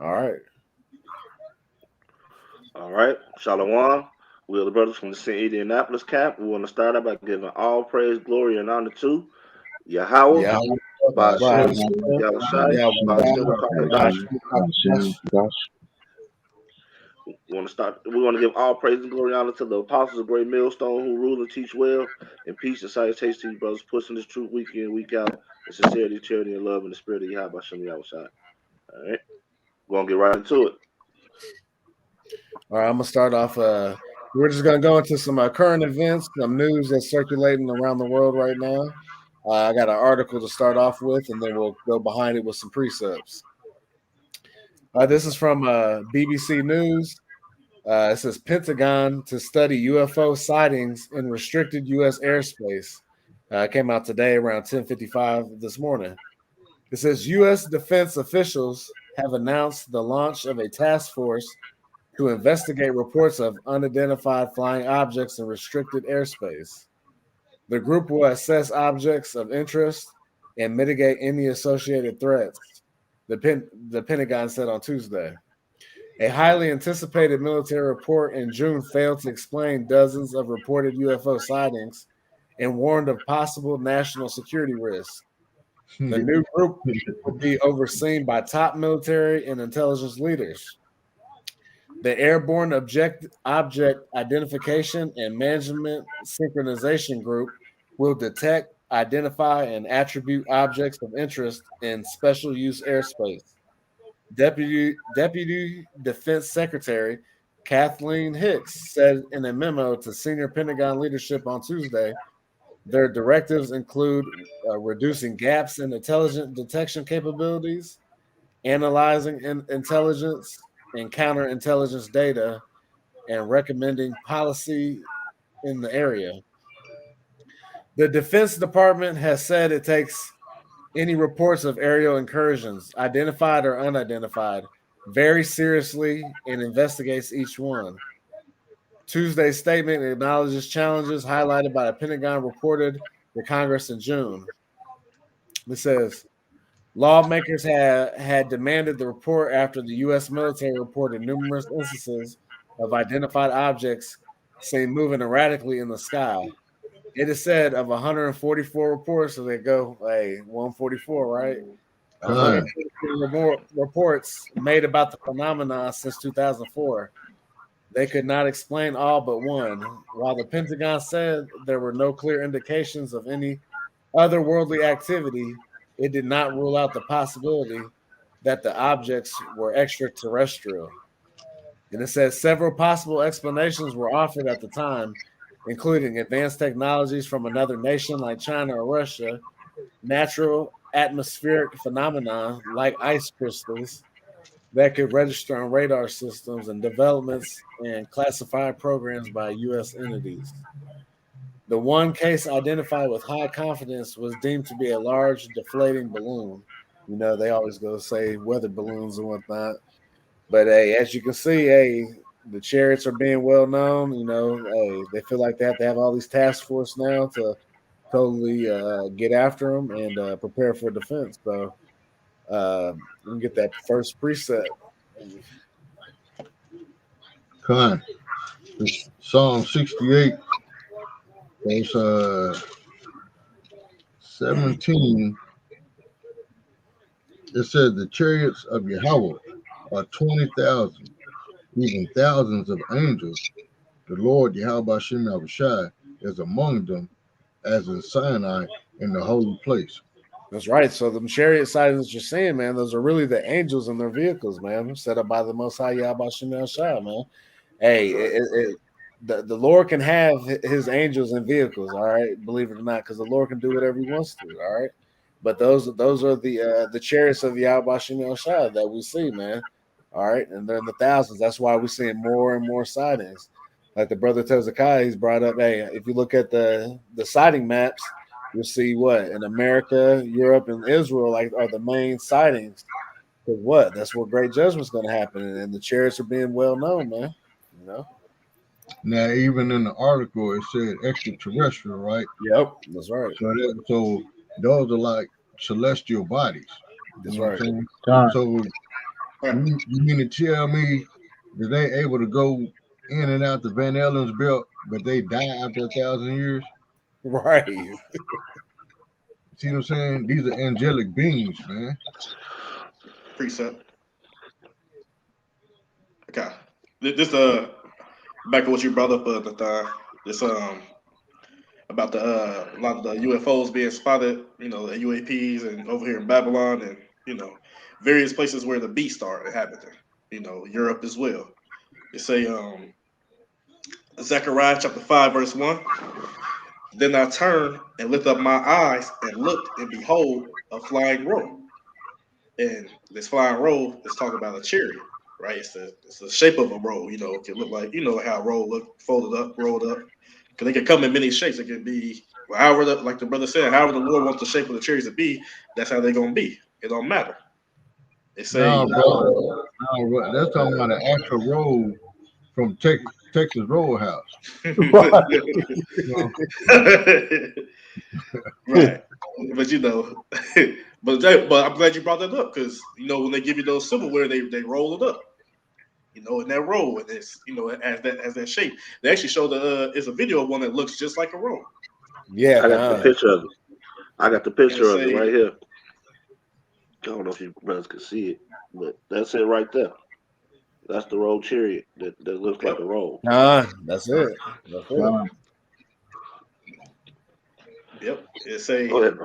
All right. All right, Shalom. We are the brothers from the St. Indianapolis camp. We want to start out by giving all praise, glory, and honor to Yahweh, Yeah. Ba'ashem, Bash. Yahushai, Yeah. Ba'ashem, Bash. Rakadash. Bash. We want to start. We want to give all praise and glory and honor to the apostles of Great Millstone who rule and teach well, and peace and salutations to you brothers, pushing this truth week in, week out, in sincerity, charity, and love, in the spirit of Yahweh, Ba'ashem, Yahushai. All right, we're gonna get right into it. All right. I'm gonna start off. We're just gonna go into some current events, some news that's circulating around the world right now. I got an article to start off with, and then we'll go behind it with some precepts. This is from BBC News. It says Pentagon to study UFO sightings in restricted U.S. airspace. It came out today around 10:55 this morning. It says U.S. defense officials have announced the launch of a task force to investigate reports of unidentified flying objects in restricted airspace. The group will assess objects of interest and mitigate any associated threats, the Pentagon said on Tuesday. A highly anticipated military report in June failed to explain dozens of reported UFO sightings and warned of possible national security risks. The new group will be overseen by top military and intelligence leaders. The Airborne Object Identification and Management Synchronization Group will detect, identify, and attribute objects of interest in special use airspace. Deputy Defense Secretary Kathleen Hicks said in a memo to senior Pentagon leadership on Tuesday their directives include reducing gaps in intelligent detection capabilities, analyzing intelligence and counterintelligence data, and recommending policy in the area. The Defense Department has said it takes any reports of aerial incursions, identified or unidentified, very seriously and investigates each one. Tuesday's statement acknowledges challenges highlighted by the Pentagon reported to Congress in June. It says lawmakers had demanded the report after the U.S. military reported numerous instances of identified objects seen moving erratically in the sky. It is said of 144 reports, so they go, hey, 144, right? Con, 144 more reports made about the phenomenon since 2004. They could not explain all but one. While the Pentagon said there were no clear indications of any otherworldly activity, it did not rule out the possibility that the objects were extraterrestrial. And it says several possible explanations were offered at the time, including advanced technologies from another nation like China or Russia, natural atmospheric phenomena like ice crystals that could register on radar systems, and developments and classified programs by U.S. entities. The one case identified with high confidence was deemed to be a large deflating balloon. You know, they always go say weather balloons and whatnot. But hey, as you can see, hey, the chariots are being well known. You know, hey, they feel like they have to have all these task force now to totally get after them and prepare for defense. So we can get that first preset. Con. Psalm 68, verse 17. It says, the chariots of Yahuwah are 20,000, even thousands of angels. The Lord Yahweh Shem Yahushai is among them, as in Sinai in the holy place. That's right. So the chariot sightings that you're seeing, man, those are really the angels in their vehicles, man, set up by the Most High Yahweh Shemel Shah, man. Hey, the Lord can have his angels in vehicles, all right, believe it or not, because the Lord can do whatever he wants to, all right. But those are the chariots of Yahweh Shemel Shah that we see, man. All right, and they're in the thousands. That's why we're seeing more and more sightings. Like the brother Tezekiah, he's brought up. Hey, if you look at the sighting maps, you'll see what in America, Europe, and Israel like are the main sightings. Because what? That's where great judgment's going to happen, and the chariots are being well known, man. You know. Now, even in the article, it said extraterrestrial, right? Yep, that's right. So those are like celestial bodies. You That's know what I'm right. saying? Con, So You mean to tell me that they able to go in and out the Van Allen's belt, but they die after 1,000 years? Right. See what I'm saying? These are angelic beings, man. Precept. Okay. This back to what you brought up, Nathan. This about the a lot of the UFOs being spotted, the UAPs and over here in Babylon and various places where the beast are inhabiting, Europe as well. It say Zechariah chapter 5 verse 1. Then I turned and lifted up my eyes and looked, and behold, a flying roll. And this flying roll is talking about a chariot, right? It's the shape of a roll, it can look like, how a roll look folded up, rolled up. Because they can come in many shapes. It can be however, like the brother said, however the Lord wants the shape of the chariots to be, that's how they're gonna be. It don't matter. They say No, bro. No, bro. That's talking about an actual road from Texas Roadhouse. Right. You know? right. But but I'm glad you brought that up because when they give you those silverware, they roll it up. In that roll, and it's as that shape. They actually show it's a video of one that looks just like a roll. Yeah. I got the picture of it. I got the picture of it right here. I don't know if you brothers can see it, but that's it right there. That's the roll chariot that looks like a roll. That's it. That's it. Yep. It say, Go ahead.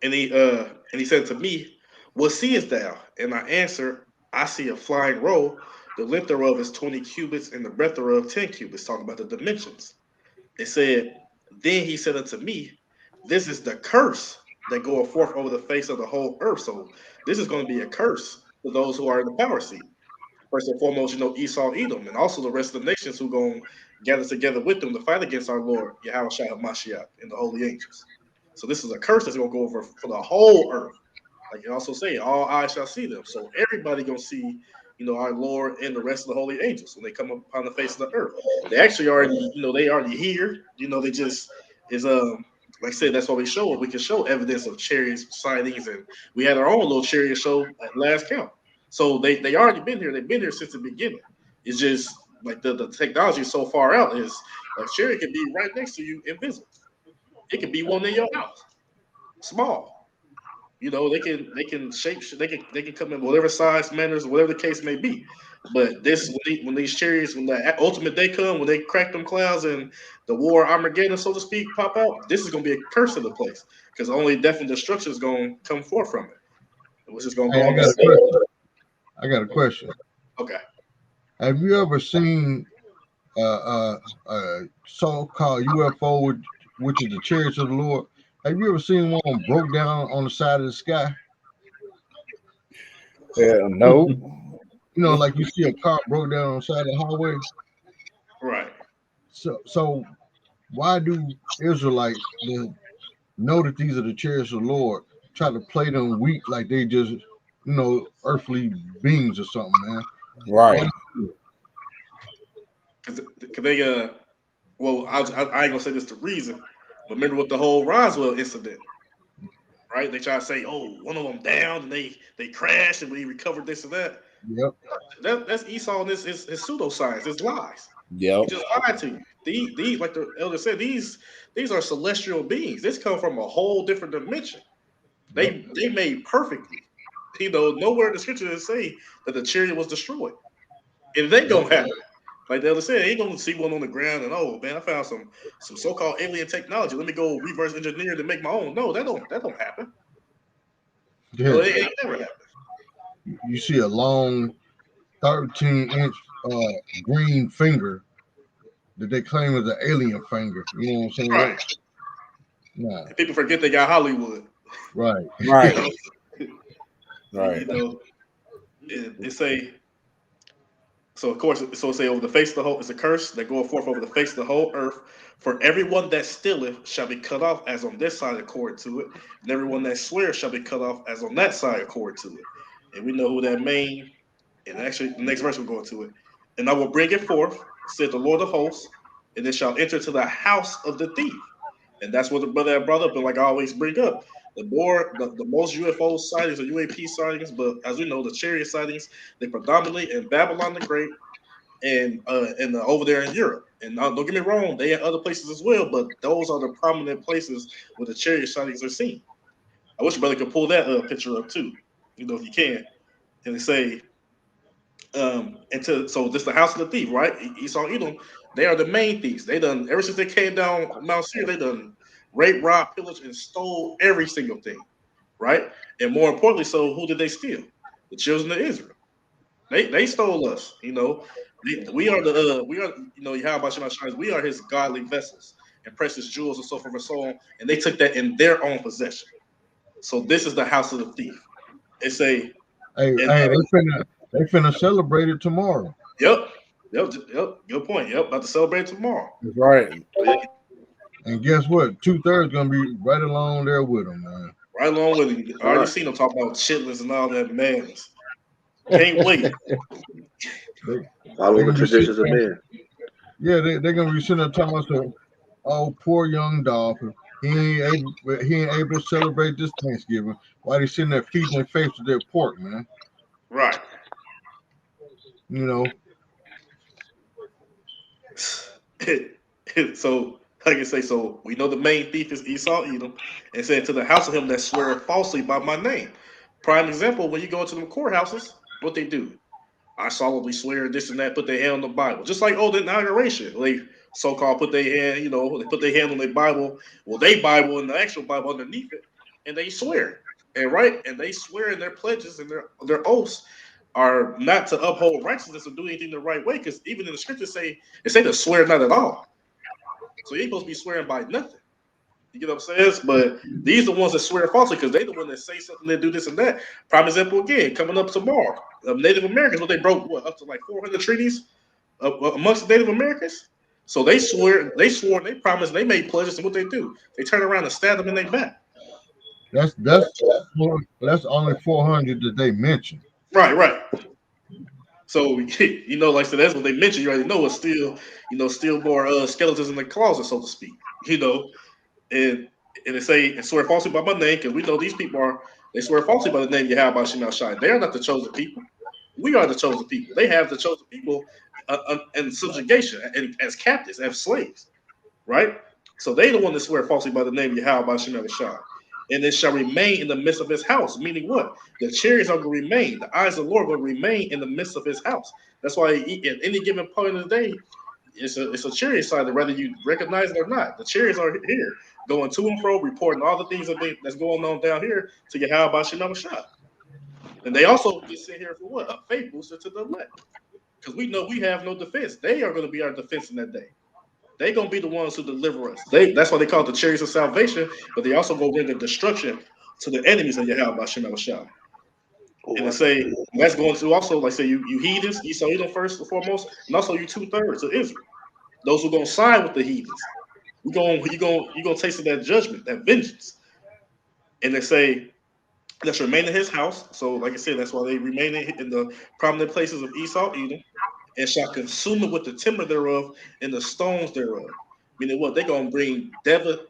and he said to me, "What seest thou?" And I answered, "I see a flying roll. The length thereof is 20 cubits, and the breadth thereof 10 cubits." Talking about the dimensions. It said, "Then he said unto me, This is the curse that goeth forth over the face of the whole earth." So this is going to be a curse for those who are in the power seat. First and foremost, Esau, Edom, and also the rest of the nations who going to gather together with them to fight against our Lord, Yahweh Shai HaMashiach, and the holy angels. So this is a curse that's going to go over for the whole earth. Like you also say, all eyes shall see them. So everybody going to see, our Lord and the rest of the holy angels when they come upon the face of the earth. They actually already, they already here. They just is like I said, that's why we show it. We can show evidence of chariots, sightings, and we had our own little chariot show at last count. So they already been here. They've been here since the beginning. It's just like the technology is so far out is a chariot can be right next to you invisible. It can be one in your house, small. They can shape. They can come in whatever size, manners, whatever the case may be. But this when these chariots, when the ultimate day come, when they crack them clouds and the war Armageddon, so to speak, pop out, this is going to be a curse of the place because only death and destruction is going to come forth from it. Which is going to Hey, go on. I got a question. Okay. Have you ever seen a so-called UFO, which is the Chariots of the Lord? Have you ever seen one broke down on the side of the sky? Yeah, no. Like you see a car broke down on the side of the highway. Right. So why do Israelites that know that these are the chariots of the Lord try to play them weak like they just earthly beings or something, man? Right. Because they well, I ain't gonna say this the reason, but remember with the whole Roswell incident, right? They try to say, oh, one of them down and they crashed and we recovered this and that. Yep. That's Esau and his pseudoscience, his lies. He Yep. just lied to you. These like the elder said, these are celestial beings. This come from a whole different dimension. Yep. They made perfectly. Nowhere in the scripture to say that the chariot was destroyed. It ain't gonna happen. Like the elder said, ain't gonna see one on the ground and oh man, I found some so-called alien technology. Let me go reverse engineer to make my own. No, that don't happen. No, Yeah. it ain't never happened. You see a long 13-inch green finger that they claim is an alien finger. You know what I'm saying? Right. Nah. And people forget they got Hollywood. Right. Right. Right. It say so. Of course, so it say over the face of the whole. It's a curse that goeth forth over the face of the whole earth. For everyone that stealeth shall be cut off as on this side according to it, and everyone that swears shall be cut off as on that side according to it. And we know who that main. And actually, the next verse we're going to it. And I will bring it forth, said the Lord of hosts, and it shall enter to the house of the thief. And that's what the brother had brought up, and like I always bring up, the most UFO sightings or UAP sightings, but as we know, the chariot sightings, they predominantly in Babylon the Great and over there in Europe. And don't get me wrong, they in other places as well, but those are the prominent places where the chariot sightings are seen. I wish brother could pull that picture up too, if you can, and say, so this the house of the thief, right? Esau, Edom, they are the main thieves. They done ever since they came down Mount Seir, they done rape, rob, pillage, and stole every single thing, right? And more importantly, so who did they steal? The children of Israel. They stole us. We are Yahweh Shem HaShai, we are his godly vessels and precious jewels and so forth and so on. And they took that in their own possession. So this is the house of the thief. It's a Hey, they finna celebrate it tomorrow. Yep. Good point. Yep, about to celebrate tomorrow. That's right. And guess what? 2/3 gonna be right along there with them, man. Right along with it. I already seen them talk about chitlins and all that madness. Can't wait. Follow the traditions of men. Yeah, they're gonna be sitting there talking about some, oh, poor young dolphin. He ain't able to celebrate this Thanksgiving. Why they sitting there feeding their face with their pork, man? Right. So, like I say, so we know the main thief is Esau Edom, and said to the house of him that swear falsely by my name. Prime example, when you go into the courthouses, what they do? I solemnly swear this and that, put their hand on the Bible. Just like the inauguration. They so-called put their hand, they put their hand on their Bible. Well, they Bible and the actual Bible underneath it, and they swear. And they swear in their pledges and their oaths are not to uphold righteousness or do anything the right way, because even in the scriptures they say to swear not at all. So you ain't supposed to be swearing by nothing. You get what I'm saying? But these are the ones that swear falsely because they the one that say something, they do this and that. Prime example again, coming up tomorrow. Native Americans, they broke up to like 400 treaties amongst the Native Americans. So they swore, they promised, they made pledges, and what they do? They turn around and stab them in their back. That's only 400 that they mentioned. Right. So like I said, that's what they mentioned. You already know it's still more skeletons in the closet, so to speak. And they say and swear falsely by my name, because we know these people they swear falsely by the name Yahweh Shem HaShai. They are not the chosen people. We are the chosen people. They have the chosen people in subjugation and as captives, as slaves, right? So they the one that swear falsely by the name Yahweh Shem HaShai. And it shall remain in the midst of his house. Meaning what? The chariots are going to remain. The eyes of the Lord will remain in the midst of his house. That's why at any given point of the day, it's a chariot sign, whether you recognize it or not. The chariots are here, going to and fro, reporting all the things that's going on down here to Yahweh Shem HaShai. And they also just sit here for what? A faith booster to the elect. Because we know we have no defense. They are going to be our defense in that day. They're going to be the ones who deliver us. That's why they call it the chariots of salvation, but they also go bring the destruction to the enemies of Yahweh Shem HaShai. And they say that's going to also, like say, you heathens, Esau Edom first and foremost, and also you 2/3 of Israel. Those who are going to side with the heathens. You're going to taste that judgment, that vengeance. And they say, let's remain in his house. So, like I said, that's why they remain in the prominent places of Esau Edom, and shall consume it with the timber thereof and the stones thereof. Meaning what? They're gonna bring other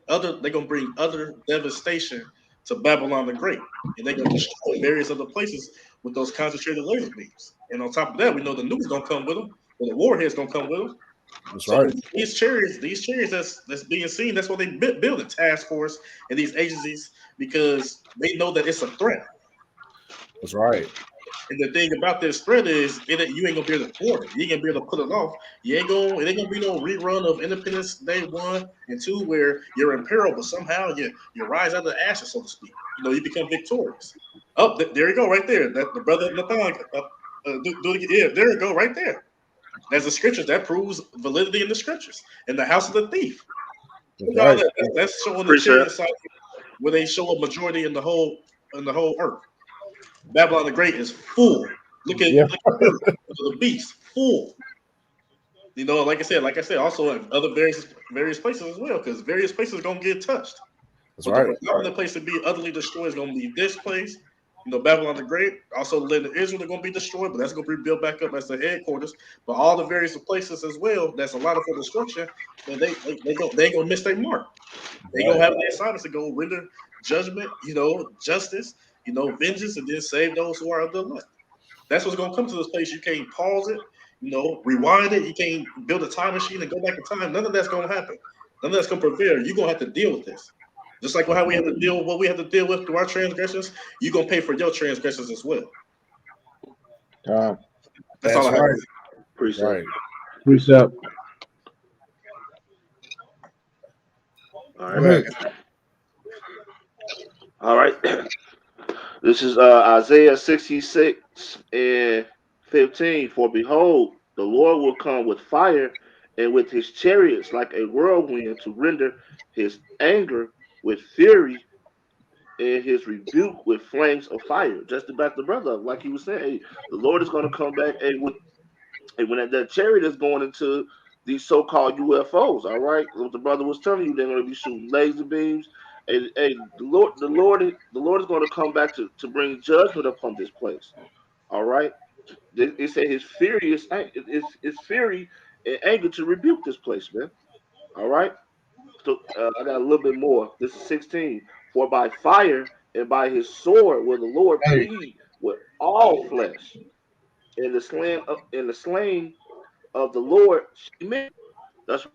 devastation to Babylon the Great. And they're gonna destroy various other places with those concentrated laser beams. And on top of that, we know the nukes gonna come with them, or the warheads gonna come with them. That's so right. These chariots that's being seen, that's why they build a task force and these agencies, because they know that it's a threat. That's right. And the thing about this threat is, you ain't gonna be able to thwart it. You ain't gonna be able to put it off. It ain't gonna be no rerun of Independence Day 1 and 2 where you're in peril, but somehow you rise out of the ashes, so to speak. You become victorious. Oh, there you go, right there. That the brother Nathan, do it again. Yeah, there you go, right there. That's the scriptures that proves validity in the scriptures. In the house of the thief. That's right. That's showing the chariot side where they show a majority in the whole earth. Babylon the Great is full. Look at the beast, full. Like I said, also in other various places as well, because various places are gonna get touched. That's but right. the place to be utterly destroyed is gonna be this place, Babylon the Great, also the land of Israel, they're going to be destroyed, but that's going to be built back up as the headquarters. But all the various places as well, that's a lot of for destruction, man, they ain't going to miss their mark. They going to have their assignments to go render judgment, justice, vengeance, and then save those who are of the elect. That's what's going to come to this place. You can't pause it, rewind it. You can't build a time machine and go back in time. None of that's going to happen. None of that's going to prevail. You're going to have to deal with this. Just like how we have to deal with what we have to deal with through our transgressions, you're going to pay for your transgressions as well. That's all I have. right. Precept. Right. Precept. All right. All right. This is Isaiah 66:15. For behold, the Lord will come with fire and with his chariots like a whirlwind to render his anger with fury and his rebuke with flames of fire. Just to back the brother up, like he was saying, hey, the Lord is going to come back when that chariot is going into these so-called UFOs. All right, what the brother was telling you, they're going to be shooting laser beams. And the Lord is going to come back to bring judgment upon this place. All right, it said his fury is fury and anger to rebuke this place, man. All right. So I got a little bit more. This is 16. For by fire and by his sword will the Lord plead with all flesh, and the slain of the Lord. That's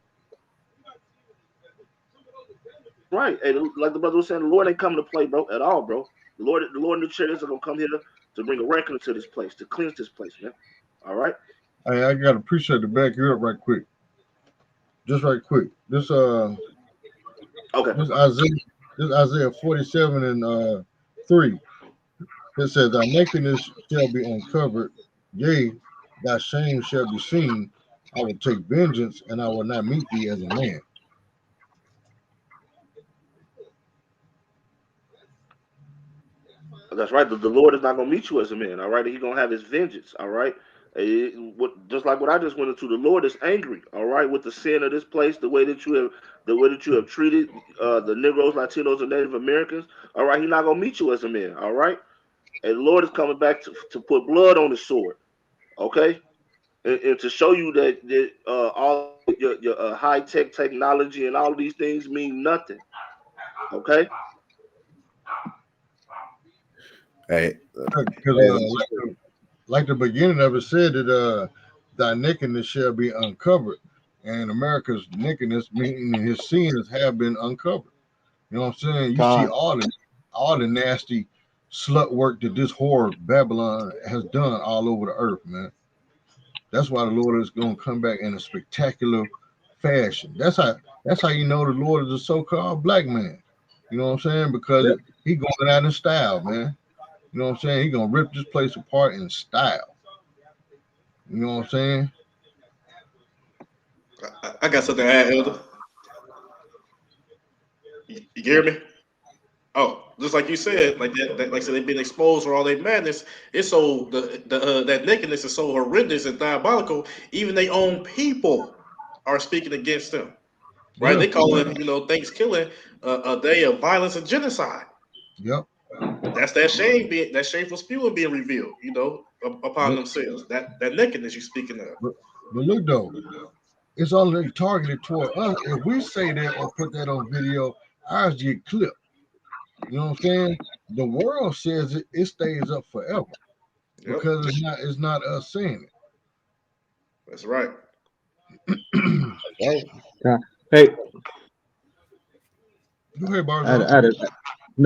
right. And like the brother was saying, the Lord ain't coming to play, bro, at all, bro. The Lord and the chariots are gonna come here to bring a reckoning to this place, to cleanse this place, man. All right. Hey, I gotta appreciate to back you up right quick. Just right quick. This Okay. This Isaiah 47 and 3. It says, thy nakedness shall be uncovered, yea, thy shame shall be seen. I will take vengeance, and I will not meet thee as a man. That's right. The Lord is not gonna meet you as a man. All right. He's gonna have his vengeance. All right. Just like what I just went into, the Lord is angry. All right, with the sin of this place, the way that you have treated the Negroes, Latinos, and Native Americans. All right. He's not gonna meet you as a man. All right. And the Lord is coming back to put blood on his sword. Okay. And to show you that all your high tech technology and all of these things mean nothing. Okay. Hey, Like the beginning of it said that thy nakedness shall be uncovered, and America's nakedness, meaning his sins, have been uncovered. You know what I'm saying? You see all the nasty slut work that this whore Babylon has done all over the earth, man. That's why the Lord is going to come back in a spectacular fashion. That's how you know the Lord is a so-called black man. You know what I'm saying? Because he going out in style, man. You know what I'm saying? He gonna rip this place apart in style. You know what I'm saying? I got something to add, Elder. You hear me? Oh, just like you said, like like I said, they've been exposed for all their madness. It's so that nakedness is so horrendous and diabolical. Even their own people are speaking against them. Right? Yeah. They call it, Thanksgiving a day of violence and genocide. Yep. That's that shameful spewing being revealed, upon themselves. That nakedness you're speaking of. But look though, it's only targeted toward us. If we say that or put that on video, ours get clipped. You know what I'm saying? The world says it stays up forever because it's not us saying it. That's right. Hey, Go ahead, Barzal.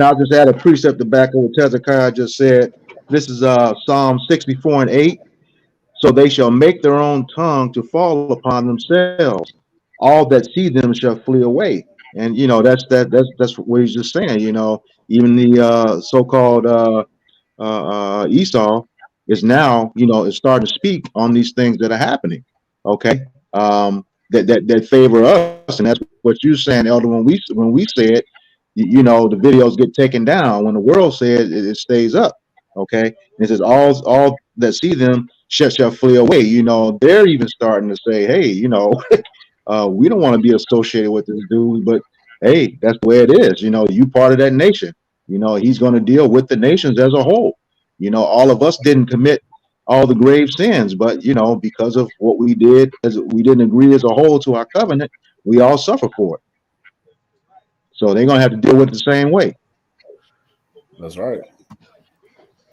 I'll just add a precept to back of what Hezekiah just said. This is Psalm 64 and 8. So they shall make their own tongue to fall upon themselves. All that see them shall flee away. And that's what he's just saying. Even the so-called Esau is now is starting to speak on these things that are happening. Okay, that favor us, and that's what you're saying, Elder. When we say it, the videos get taken down. When the world says it stays up. Okay, and it says all that see them shall flee away. They're even starting to say, hey, we don't want to be associated with this dude, but hey, that's the way it is. You part of that nation. He's going to deal with the nations as a whole. All of us didn't commit all the grave sins, but because of what we did, as we didn't agree as a whole to our covenant, we all suffer for it. So they're going to have to deal with it the same way. That's right.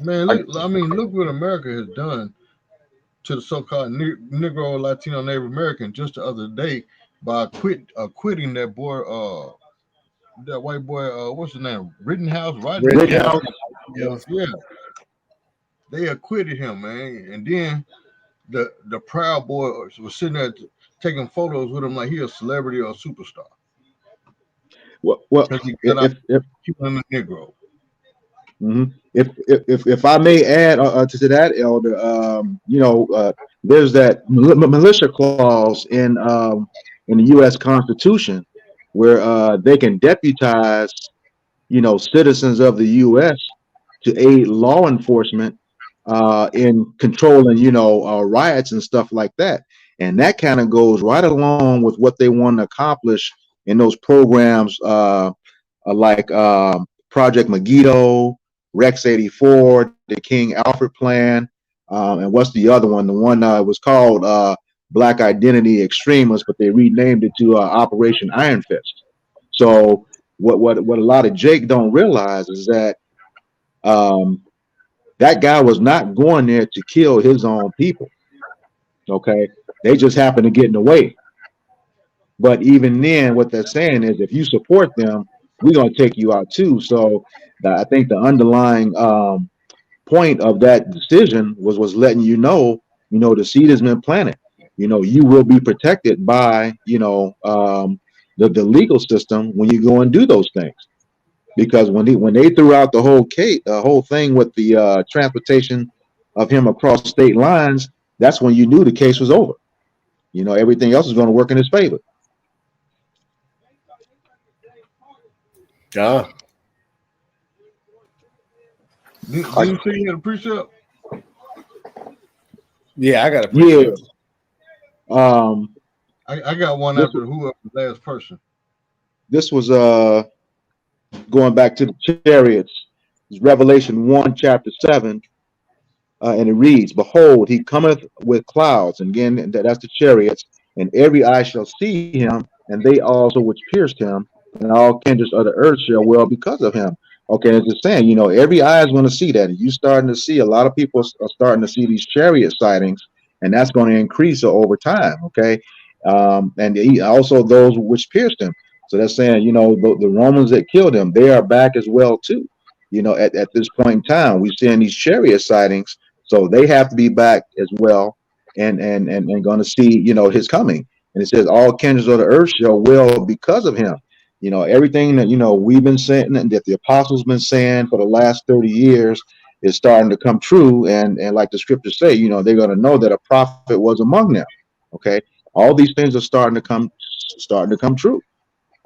Man, look what America has done to the so-called Negro, Latino, Native American just the other day by quitting that boy, that white boy, what's his name, Rittenhouse, right? Rittenhouse. Yep. Yeah, they acquitted him, man, and then the Proud Boy was sitting there taking photos with him like he a celebrity or a superstar Well, because he got out if killing the Negro. if I may add to that, Elder, there's that militia clause in the U.S. Constitution where they can deputize citizens of the U.S. to aid law enforcement in controlling riots and stuff like that, and that kind of goes right along with what they want to accomplish in those programs like Project Megiddo, Rex 84, the King Alfred Plan, and what's the other one? The one was called Black Identity Extremists, but they renamed it to Operation Iron Fist. So what a lot of Jake don't realize is that that guy was not going there to kill his own people. Okay, they just happened to get in the way. But even then, what they're saying is, if you support them, we're going to take you out too. So I think the underlying point of that decision was letting the seed has been planted. You will be protected by the legal system when you go and do those things. Because when they threw out the whole thing with the transportation of him across state lines, that's when you knew the case was over. Everything else is going to work in his favor. Yeah. Didn't you say you had a precept? Yeah, I got a precept. Yeah. I got one after whoever the last person. This was going back to the chariots. It's Revelation 1, chapter 7. And it reads, "Behold, he cometh with clouds." And again, that's the chariots. "And every eye shall see him, and they also which pierced him, and all kindreds of the earth shall wail because of him." Okay, as it's saying, every eye is going to see that. And you're starting to see a lot of people are starting to see these chariot sightings, and that's going to increase over time. Okay. And also those which pierced him. So that's saying, the Romans that killed him, they are back as well, too. At this point in time, we're seeing these chariot sightings. So they have to be back as well, and going to see his coming. And it says all kindreds of the earth shall wail because of him. Everything that we've been saying and that the apostles been saying for the last 30 years is starting to come true. And like the scriptures say, they're going to know that a prophet was among them. Okay, all these things are starting to come true.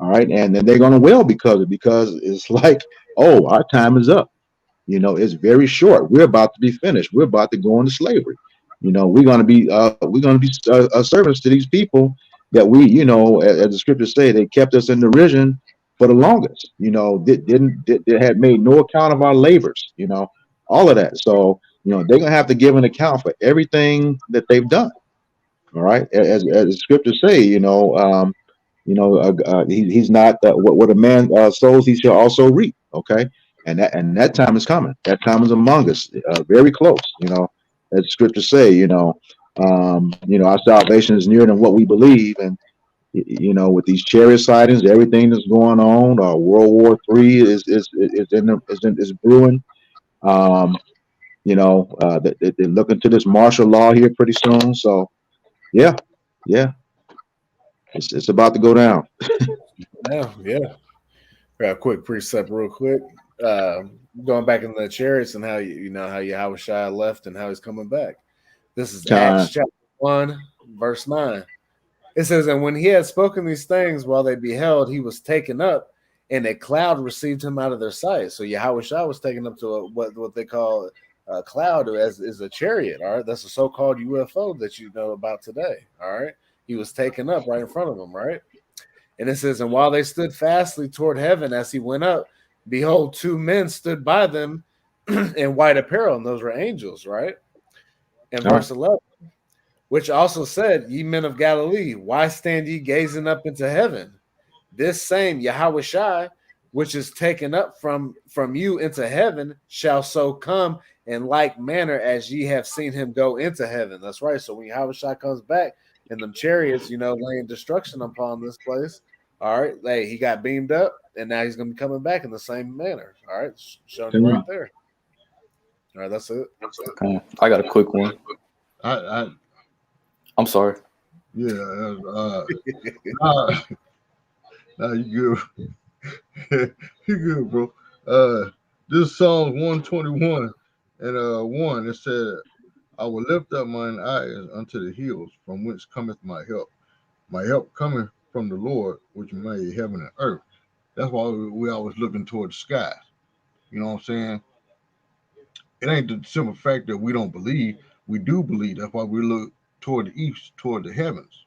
All right, and then they're going to wail because it's like, oh, our time is up. It's very short. We're about to be finished. We're about to go into slavery. We're going to be servants to these people that we, as the scriptures say, they kept us in derision for the longest. They had made no account of our labors. All of that. So they're going to have to give an account for everything that they've done. All right, as the scriptures say, he's not what a man sows, he shall also reap. Okay. And that time is coming. That time is among us, very close. As the scriptures say, our salvation is nearer than what we believe. And with these chariot sightings, everything that's going on, World War III is brewing. They're looking to this martial law here pretty soon. So, yeah, it's about to go down. Yeah. Got a quick precept, real quick. Going back in the chariots and how how Yahushua left and how he's coming back. This is Acts chapter 1, verse 9. It says, "And when he had spoken these things while they beheld, he was taken up, and a cloud received him out of their sight." So Yahushua was taken up to what they call a cloud as is a chariot. All right, that's a so-called UFO that you know about today. All right, he was taken up right in front of them. Right. And it says, "And while they stood fastly toward heaven as he went up, behold, two men stood by them in white apparel, and those were angels, right? And verse 11, which also said, ye men of Galilee, why stand ye gazing up into heaven? This same Yahuwah, which is taken up from you into heaven, shall so come in like manner as ye have seen him go into heaven. That's right. So when Yahuwah comes back in them chariots, laying destruction upon this place, all right, hey, he got beamed up, and now he's going to be coming back in the same manner. All right, showing you right there. All right, that's it. I got a quick one. I'm sorry. Yeah. Nah, you good. You good, bro. This Psalm 121 and 1, it said, I will lift up mine eyes unto the hills, from whence cometh my help. My help cometh from the Lord, which made heaven and earth. That's why we always looking toward the sky. You know what I'm saying? It ain't the simple fact that we don't believe. We do believe. That's why we look toward the east, toward the heavens,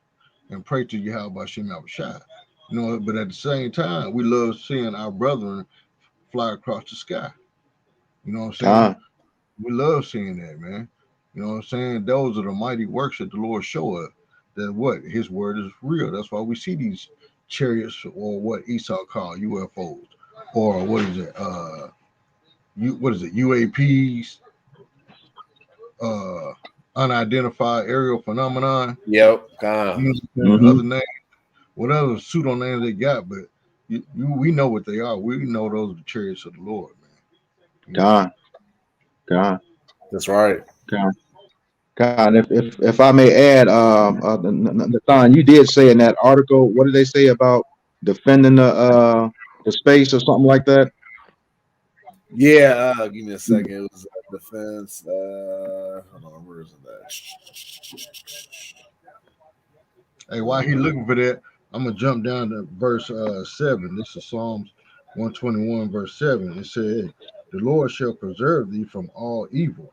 and pray to Yahweh Shem Yahushua. But at the same time, we love seeing our brethren fly across the sky. You know what I'm saying? We love seeing that, man. You know what I'm saying? Those are the mighty works that the Lord show us. That what his word is real. That's why we see these chariots, or what Esau called UFOs, or what is it? UAPs, unidentified aerial phenomenon. Yep. Other names, whatever pseudo names they got, but we know what they are. We know those are the chariots of the Lord, man. God. That's right. God, if I may add, Nathan, you did say in that article, what did they say about defending the space or something like that? Yeah, give me a second. It was defense. Hold on, where is that? Hey, while he looking for that, I'm gonna jump down to verse 7. This is Psalms 121, verse 7. It said, the Lord shall preserve thee from all evil.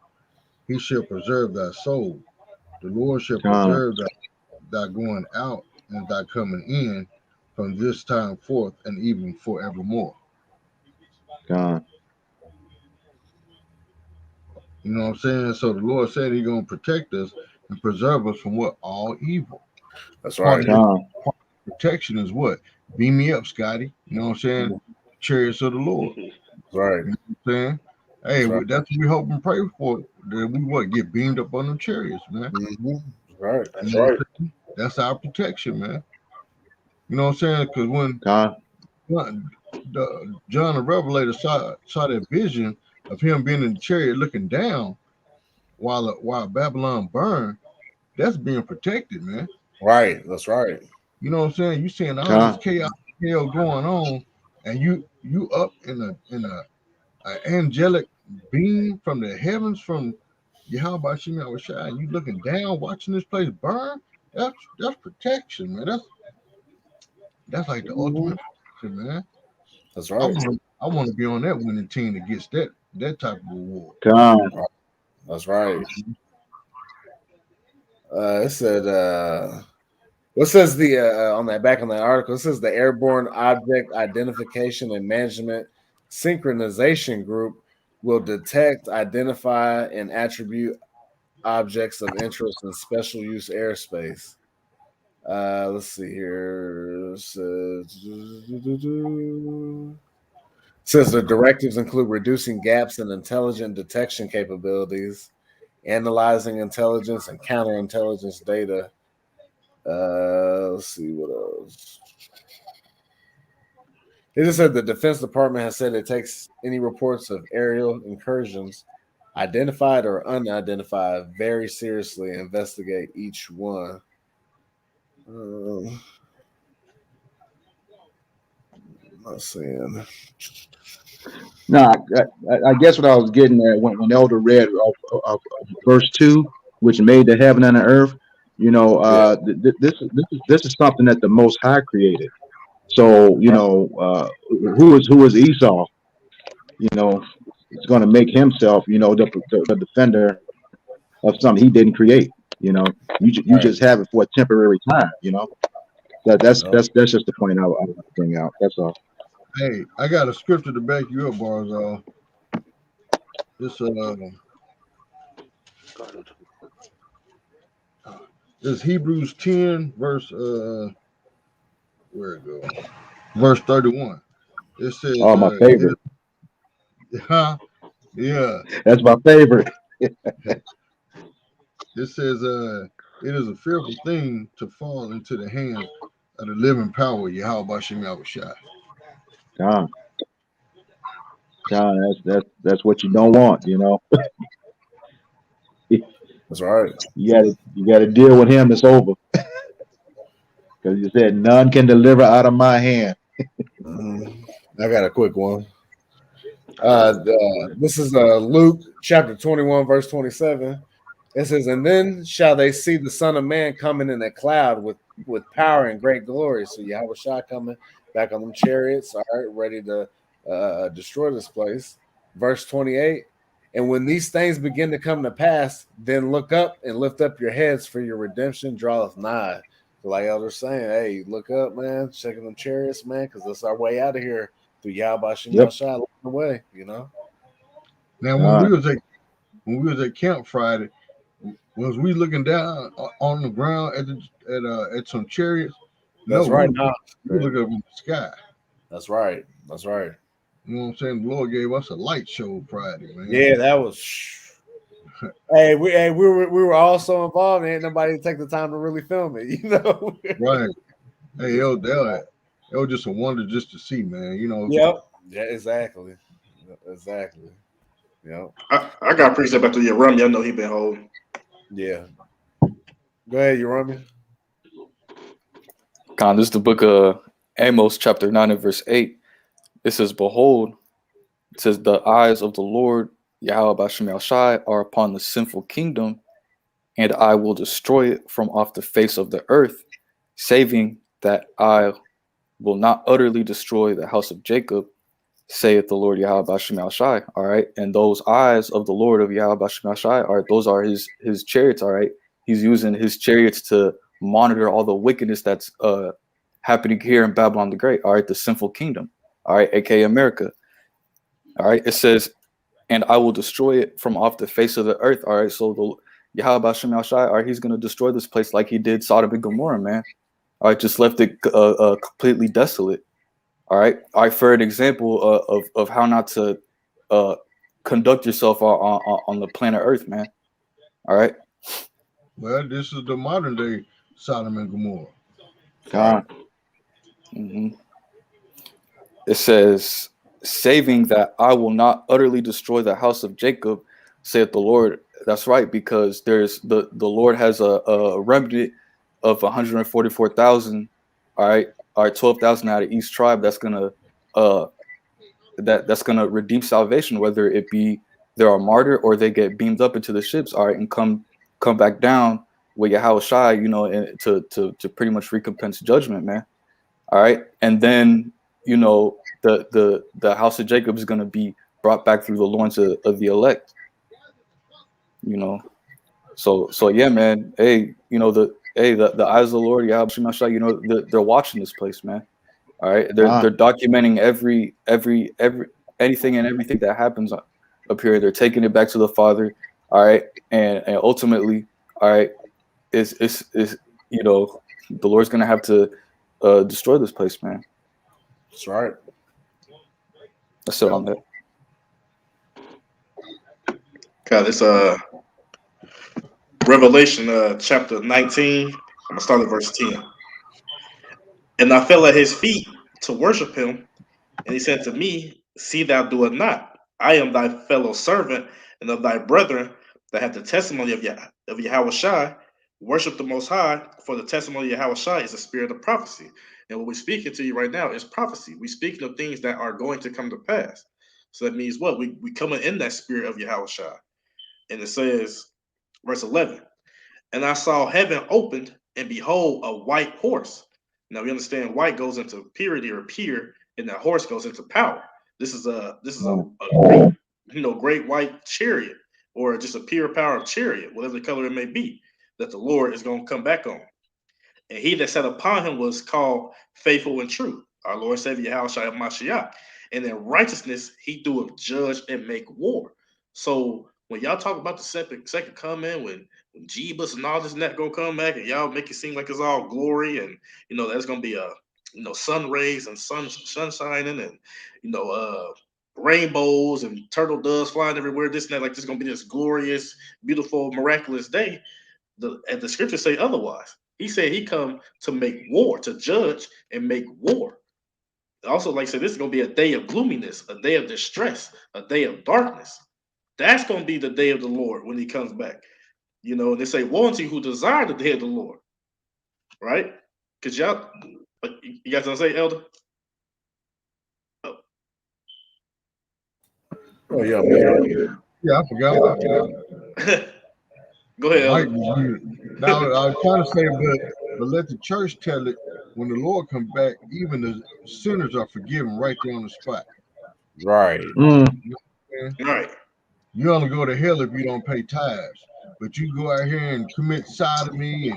He shall preserve thy soul. The Lord shall preserve thy going out and thy coming in from this time forth and even forevermore. God. You know what I'm saying? So the Lord said he's going to protect us and preserve us from what? All evil. That's right. Protection is what? Beam me up, Scotty. You know what I'm saying? Chariots of the Lord. Right. You know what I'm saying? Hey, that's what we hope and pray for. That we get beamed up on them chariots, man. Mm-hmm. Right. That's right. That's our protection, man. You know what I'm saying? Because when John the Revelator saw that vision of him being in the chariot looking down while Babylon burned, that's being protected, man. Right. That's right. You know what I'm saying? You seeing all this chaos hell going on, and you up in a angelic beam from the heavens from Yahweh Shem Yahushua, and you looking down, watching this place burn. That's protection, man. That's like the ultimate protection, man. That's right. I want to be on that winning team that gets that type of reward. That's right. It said what says the on that back on that article, it says the Airborne Object Identification and Management Synchronization Group will detect, identify, and attribute objects of interest in special use airspace. Let's see here. It says the directives include reducing gaps in intelligent detection capabilities, analyzing intelligence and counterintelligence data. Let's see what else. It just said the Defense Department has said it takes any reports of aerial incursions, identified or unidentified, very seriously and investigate each one. Not seeing. No, I guess what I was getting at when Elder read verse 2, which made the heaven and the earth. This is something that the Most High created. So who is Esau? It's going to make himself, the defender of something he didn't create. You just have it for a temporary time. That's just the point I would bring out. That's all. Hey, I got a scripture to back you up, Barzal. This Hebrews 10, verse where it go? Verse 31. It says Oh, my favorite. yeah. That's my favorite. It says it is a fearful thing to fall into the hands of the living power, Yahweh Shem Yahushai. John, that's what you don't want, you know. That's right. You gotta deal with him. It's over because he said none can deliver out of my hand. Mhm. I got a quick one. This is Luke chapter 21, verse 27. It says, "And then shall they see the Son of Man coming in a cloud with power and great glory." So Yahweh Shai coming back on them chariots, all right, ready to destroy this place. Verse 28. "And when these things begin to come to pass, then look up and lift up your heads, for your redemption draweth nigh." So like elders saying, hey, look up, man, checking them chariots, man, because that's our way out of here through Yahweh Shem Yep. Shai leading the way, you know. Now John. when we was at camp Friday, was we looking down on the ground at some chariots? That's No, right. Now, we look up in the sky. that's right. That's right. You know what I'm saying? The Lord gave us a light show Friday, man. Yeah, that was. Hey, we were all so involved. Ain't nobody take the time to really film it, you know. Right. Hey, it was just a wonder just to see, man. You know. Yep. Yeah. Exactly. Exactly. Yep. I got precept after your rum. I know he been holding. Yeah. Go ahead, you run me. Con, this is the book of Amos, chapter 9 and verse 8. It says, "Behold," it says, "the eyes of the Lord, Yahweh Bashem Shai, are upon the sinful kingdom, and I will destroy it from off the face of the earth, saving that I will not utterly destroy the house of Jacob, saith the Lord Yahweh Bashem Shai." All right. And those eyes of the Lord of Yahweh Bashem Shai are his chariots. All right. He's using his chariots to monitor all the wickedness that's happening here in Babylon the Great. All right. The sinful kingdom. All right. AKA America. All right. It says, "And I will destroy it from off the face of the earth." All right. So the Yahweh Bashem Shai, all right, he's going to destroy this place like he did Sodom and Gomorrah, man. All right. Just left it completely desolate. All right. For an example of how not to conduct yourself on the planet Earth, man. All right. Well, this is the modern day Sodom and Gomorrah. John. Mm-hmm. It says, "Saving that I will not utterly destroy the house of Jacob, saith the Lord." That's right, because there's the Lord has a remnant of 144,000. All right. 12,000 out of each tribe that's gonna that's gonna redeem salvation, whether it be they're a martyr or they get beamed up into the ships, all right, and come back down with Yahweh Shai, you know, and to pretty much recompense judgment, man. All right. And then, you know, the house of Jacob is gonna be brought back through the loins of the elect, you know. So yeah, man. Hey, you know, the eyes of the Lord, Yahweh Shema Shai, you know, they're watching this place, man. All right, they're documenting every anything and everything that happens up here. They're taking it back to the Father. All right, and ultimately, all right, is you know, the Lord's gonna have to destroy this place, man. That's right. That's it on that. God, this Revelation chapter 19. I'm gonna start at verse 10. "And I fell at his feet to worship him, and he said to me, See thou do it not. I am thy fellow servant and of thy brethren that have the testimony of Yahweh Shai. Worship the Most High, for the testimony of Yahweh Shai is the spirit of prophecy." And what we're speaking to you right now is prophecy. We're speaking of things that are going to come to pass. So that means what? We coming in that spirit of Yahweh Shai. And it says, verse 11, "And I saw heaven opened, and behold, a white horse." Now we understand white goes into purity or pure, and that horse goes into power. This is a great, great white chariot, or just a pure power of chariot, whatever the color it may be, that the Lord is going to come back on. And he that sat upon him was called Faithful and True. our Lord and Savior Yahushua Mashiach. And in righteousness, he doeth judge and make war. So when y'all talk about the second coming, when Jeebus and all this and that gonna come back, and y'all make it seem like it's all glory, and there's gonna be sun rays and sun shining, and rainbows and turtle doves flying everywhere, this and that, like this is gonna be this glorious, beautiful, miraculous day. And the scriptures say otherwise. He said he come to make war, to judge and make war. Also, like I said, this is going to be a day of gloominess, a day of distress, a day of darkness. That's going to be the day of the Lord when he comes back. And they say, woe unto you who desire the day of the Lord. Right? Because you guys don't say, Elder? Oh, yeah, man. Yeah, I forgot. Go ahead, Elder. Now, I was trying to say, but let the church tell it when the Lord comes back, even the sinners are forgiven right there on the spot. Right. Right. You only go to hell if you don't pay tithes. But you go out here and commit sodomy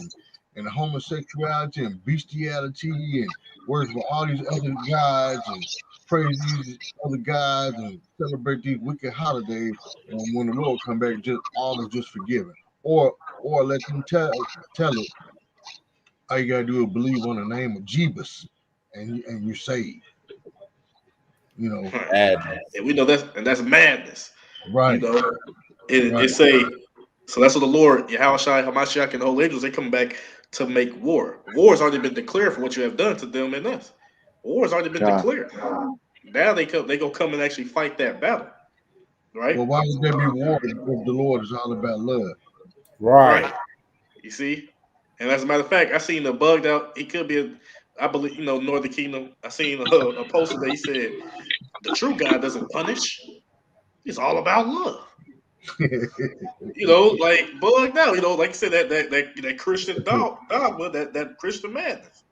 and homosexuality and bestiality and worship all these other gods and praise these other gods and celebrate these wicked holidays. And when the Lord come back, just all is just forgiven. Or let them tell it. All you gotta do is believe on the name of Jeebus, and you're saved. Madness. And we know that's madness. Right. It say, so that's what the Lord, Yahushua, Hamashiach, and the whole angels, they come back to make war. War has already been declared for what you have done to them and us. War has already been declared. Now they gonna come and actually fight that battle. Right? Well, why would there be war if the Lord is all about love? Right. You see? And as a matter of fact, I seen the bugged out, he could be I believe, Northern Kingdom. I seen a poster that he said the true God doesn't punish. It's all about love. Like bugged out. Like you said, that Christian dogma, that Christian madness.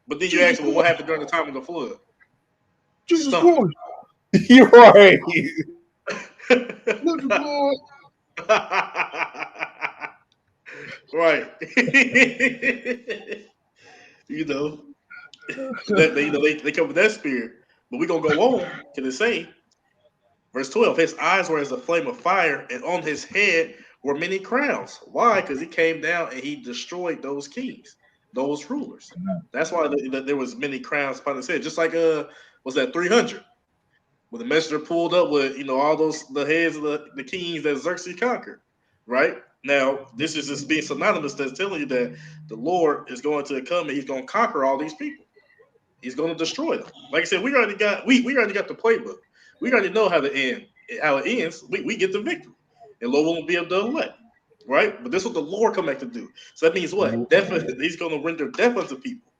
But then you ask, well, what happened during the time of the flood? Jesus Christ. You're right. Look, Lord. Right. They come with that spirit. But we're gonna go on to the same. Verse 12, his eyes were as a flame of fire, and on his head were many crowns. Why? Because he came down and he destroyed those kings, those rulers. That's why there was many crowns upon his head. Just like was that 300? When the messenger pulled up with all the heads of the kings that Xerxes conquered. Right? Now, this is just being synonymous that's telling you that the Lord is going to come and he's going to conquer all these people. He's going to destroy them. Like I said, we already got the playbook. We already know how it ends. We get the victory. And Lord won't be able to elect. Right? But this is what the Lord come back to do. So that means what? Definitely, he's going to render death unto people.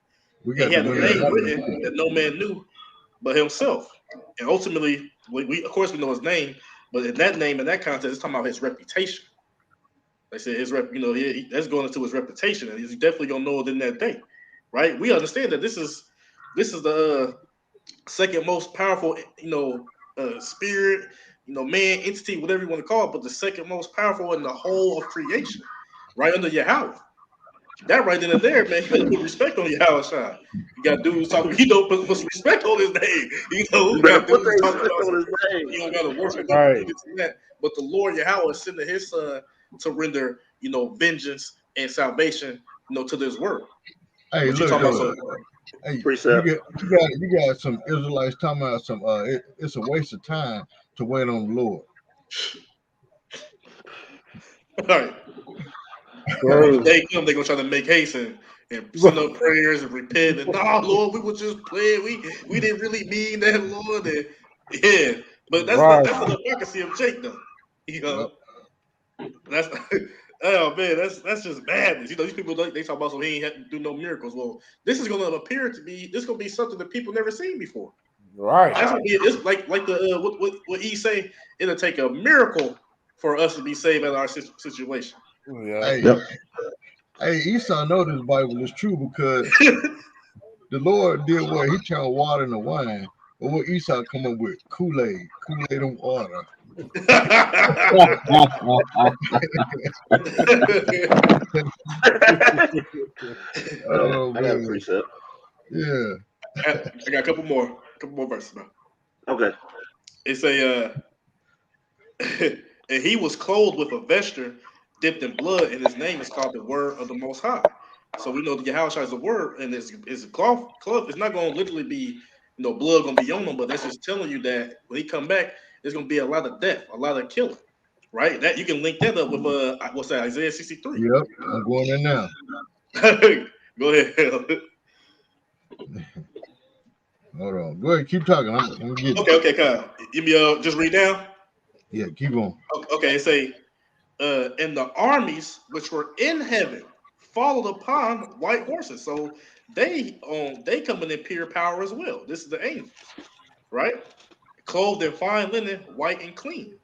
And he had a name written that no man knew but himself. And ultimately, we of course we know his name, but in that name, in that context, it's talking about his reputation. They said his that's going into his reputation, and he's definitely gonna know it in that day, right? We understand that this is the second most powerful, spirit, man, entity, whatever you want to call it, but the second most powerful in the whole of creation, right under Yahweh. That right then and there, man, you gotta put respect on Yahushua. You got dudes talking, put some respect on his name. You got dudes talking about his name. You don't gotta worship Right. him, that. But the Lord Yahweh is sending his son to render, vengeance and salvation, to this world. Hey, What look, hey, you got some Israelites talking about some. It's a waste of time to wait on the Lord. All right. When they come, they're gonna try to make haste and send up prayers and repent. And Lord, we were just playing. We didn't really mean that, Lord. And yeah, but that's the hypocrisy of Jake, though. That's oh man, that's just madness. These people they talk about so he ain't had to do no miracles. Well, this is gonna appear to be be something that people never seen before. Right. That's gonna be it's like the what he say. It'll take a miracle for us to be saved out of our situation. Yeah. Hey, Esau know this Bible is true because the Lord did what? He turned water into wine. But what Esau come up with? Kool-Aid and water. Oh, I got a precept. Yeah. I got a couple more verses, bro. Okay. It's a and he was clothed with a vesture dipped in blood, and his name is called the Word of the Most High. So we know that Yahushua is the Word, and his cloth. It's not going to literally be, blood going to be on him, but that's just telling you that when he come back, there's going to be a lot of death, a lot of killing, right? That you can link that up with what's that, Isaiah 63. Yep, I'm going in now. Go ahead. Hold on. Go ahead, keep talking. I'm gonna get it. Okay, Kyle. Give me just read down. Yeah, keep going. Okay, say and the armies which were in heaven followed upon white horses. So they coming in pure power as well. This is the angels, right? Clothed in fine linen, white and clean.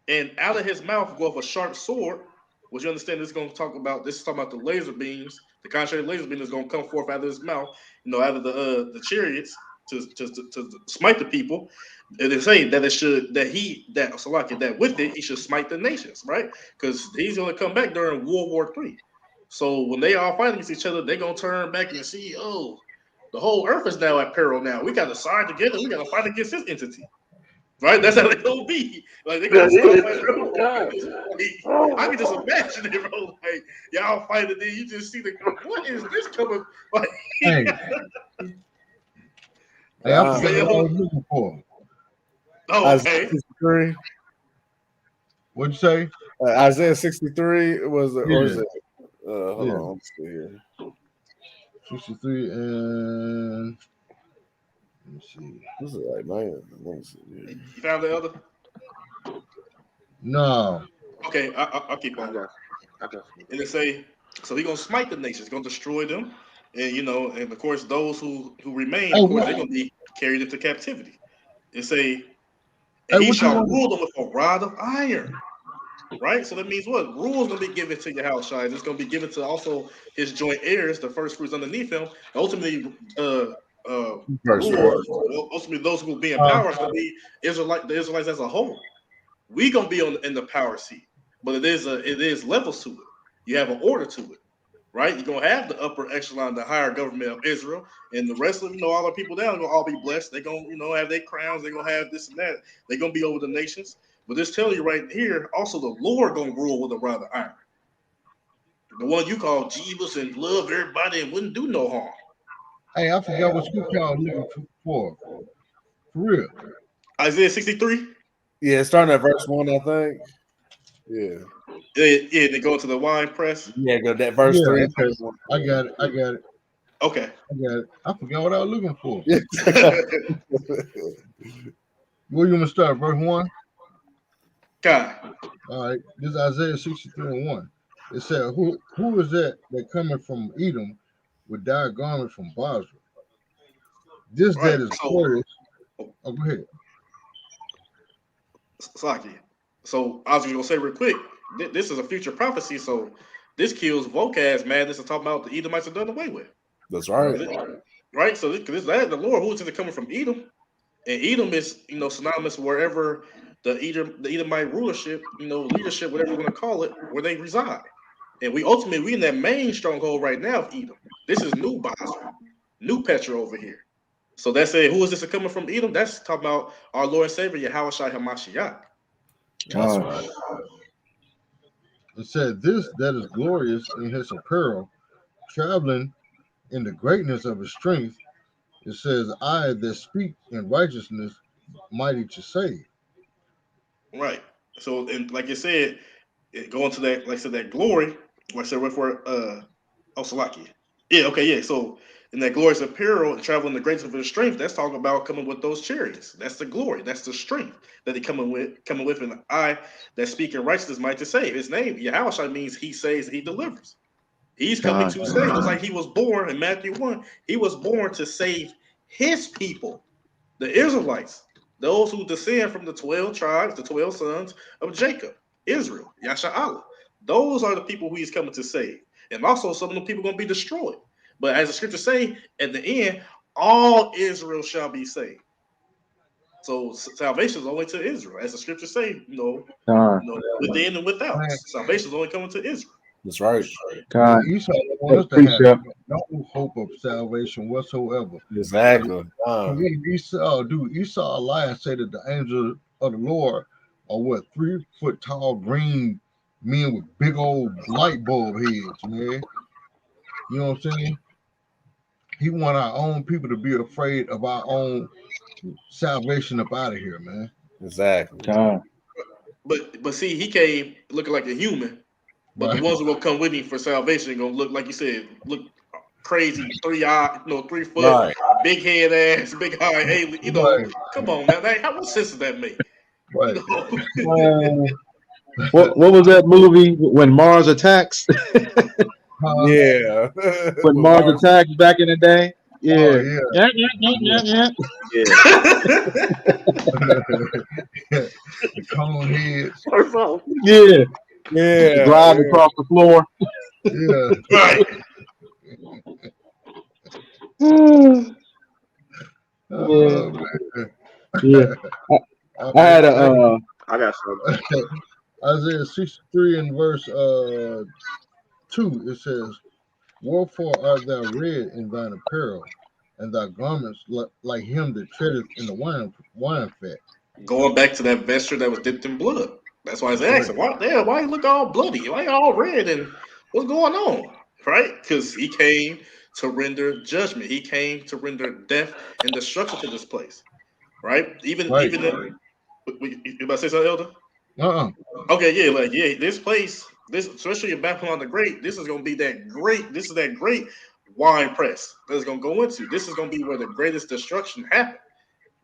And out of his mouth goeth a sharp sword, which you understand this is going to talk about. This is talking about the laser beams. The contrary laser beam is going to come forth out of his mouth, out of the chariots to smite the people. And they say that that with it he should smite the nations, right? Because he's going to come back during World War III. So when they all fight against each other, they're going to turn back and see, the whole earth is now at peril. Now we got to side together. We got to fight against this entity. Right, that's how they gonna be. Like they gonna start fighting. I can just imagine it, bro. Like y'all fighting, then you just see what is this coming? Like, Hey, I forgot what I was looking for. Oh, okay. 63. What'd you say? Isaiah 63 was or is it? Hold Yeah. on, let's see here. 63 and let me see. This is like man. Let me see. You found the other? No. Okay, I'll keep on. I got And they say, so he gonna smite the nations, gonna destroy them, and and of course those who remain, of course, they're gonna be carried into captivity. They say, and he shall rule them with a rod of iron. Right, so that means what? Rules gonna be given to Yahushua. It's gonna be given to also his joint heirs, the first fruits underneath him. Ultimately, ultimately, those who will be in power is gonna be the Israelites as a whole. We gonna be in the power seat, but it is levels to it. You have an order to it, right? You're gonna have the upper echelon, the higher government of Israel, and the rest of all the people down gonna all be blessed. They're gonna have their crowns. They're gonna have this and that. They're gonna be over the nations. But this telling you right here, also the Lord gonna rule with a rod of iron. The one you call Jesus and love everybody and wouldn't do no harm. Hey, I forgot what scripture I was looking for. For real. Isaiah 63. Yeah, starting at verse 1, I think. Yeah. Yeah, they go to the wine press. Yeah, go that verse 3. Okay. I got it. Okay. I got it. I forgot what I was looking for. Where you want to start? Verse 1? God. All right. This is Isaiah 63 and 1. It said, Who is that coming from Edom with dyed garments from Basra? This right. that is glorious. Oh, go ahead. Saki. So I was just gonna say real quick, this is a future prophecy. So this kills vocab madness and talking about the Edomites are done away with. That's right. Right. So this the Lord who is it coming from Edom, and Edom is synonymous wherever the Edomite rulership, leadership, whatever you want to call it, where they reside. And we in that main stronghold right now of Edom. This is new Basra, new Petra over here. So that's it. Who is this coming from Edom? That's talking about our Lord and Savior Yahushua HaMashiach. That's right. It said, This that is glorious in his apparel, traveling in the greatness of his strength. It says, I that speak in righteousness, mighty to save. Right. So, and like you said, going to that, like I said, that glory. Where I said, Salaki. Yeah. Okay. Yeah. So, in that glorious apparel, traveling the greatness of his strength, that's talking about coming with those chariots. That's the glory. That's the strength that he coming with, and I that speak in righteousness, might to save. His name Yahushua means he saves and he delivers. He's coming to save, just like he was born in Matthew 1. He was born to save his people, the Israelites, those who descend from the 12 tribes, the 12 sons of Jacob, Israel, Yasha'Allah. Those are the people who he's coming to save. And also some of the people are going to be destroyed. But as the scriptures say, at the end, all Israel shall be saved. So salvation is only to Israel. As the scriptures say, within and without. Salvation is only coming to Israel. That's right. God, Esau that wants us to have precept. no hope of salvation whatsoever. Exactly. What did Esau do? Esau lie and say that the angels of the Lord are what 3 foot tall green men with big old light bulb heads, man. You know what I'm saying? He want our own people to be afraid of our own salvation up out of here, man. Exactly. God. But see, he came looking like a human, but the Right. ones who gonna come with him for salvation gonna look like you said, look crazy, 3 eye, 3 foot, Right. big head ass, big eye alien. Right. Come on now, how much sense does that make? Right. What was that movie when Mars attacks? Yeah. When With Mars Mars. attacks back in the day? Oh Yeah. yeah. Yeah, yeah, yeah, Yeah. yeah, yeah. The cone heads. First off, Yeah. Yeah. Drives Yeah. across the floor. Yeah. Right. Yeah. Oh man. Yeah. All I right. had a I got something. Isaiah 63 and verse 2, it says, "Wherefore art thou red in thine apparel, and thy garments like him that treadeth in the wine fat?" Going back to that vesture that was dipped in blood. That's why I was That's right. asking, why you look all bloody? Why you all red and what's going on? Right? Because he came to render judgment. He came to render death and destruction to this place. Right? Even Right. you about to say something, Elder? Uh-uh. Okay, yeah, this place, this especially in Babylon the Great, this is gonna be that great wine press that is gonna go into. This is gonna be where the greatest destruction happened.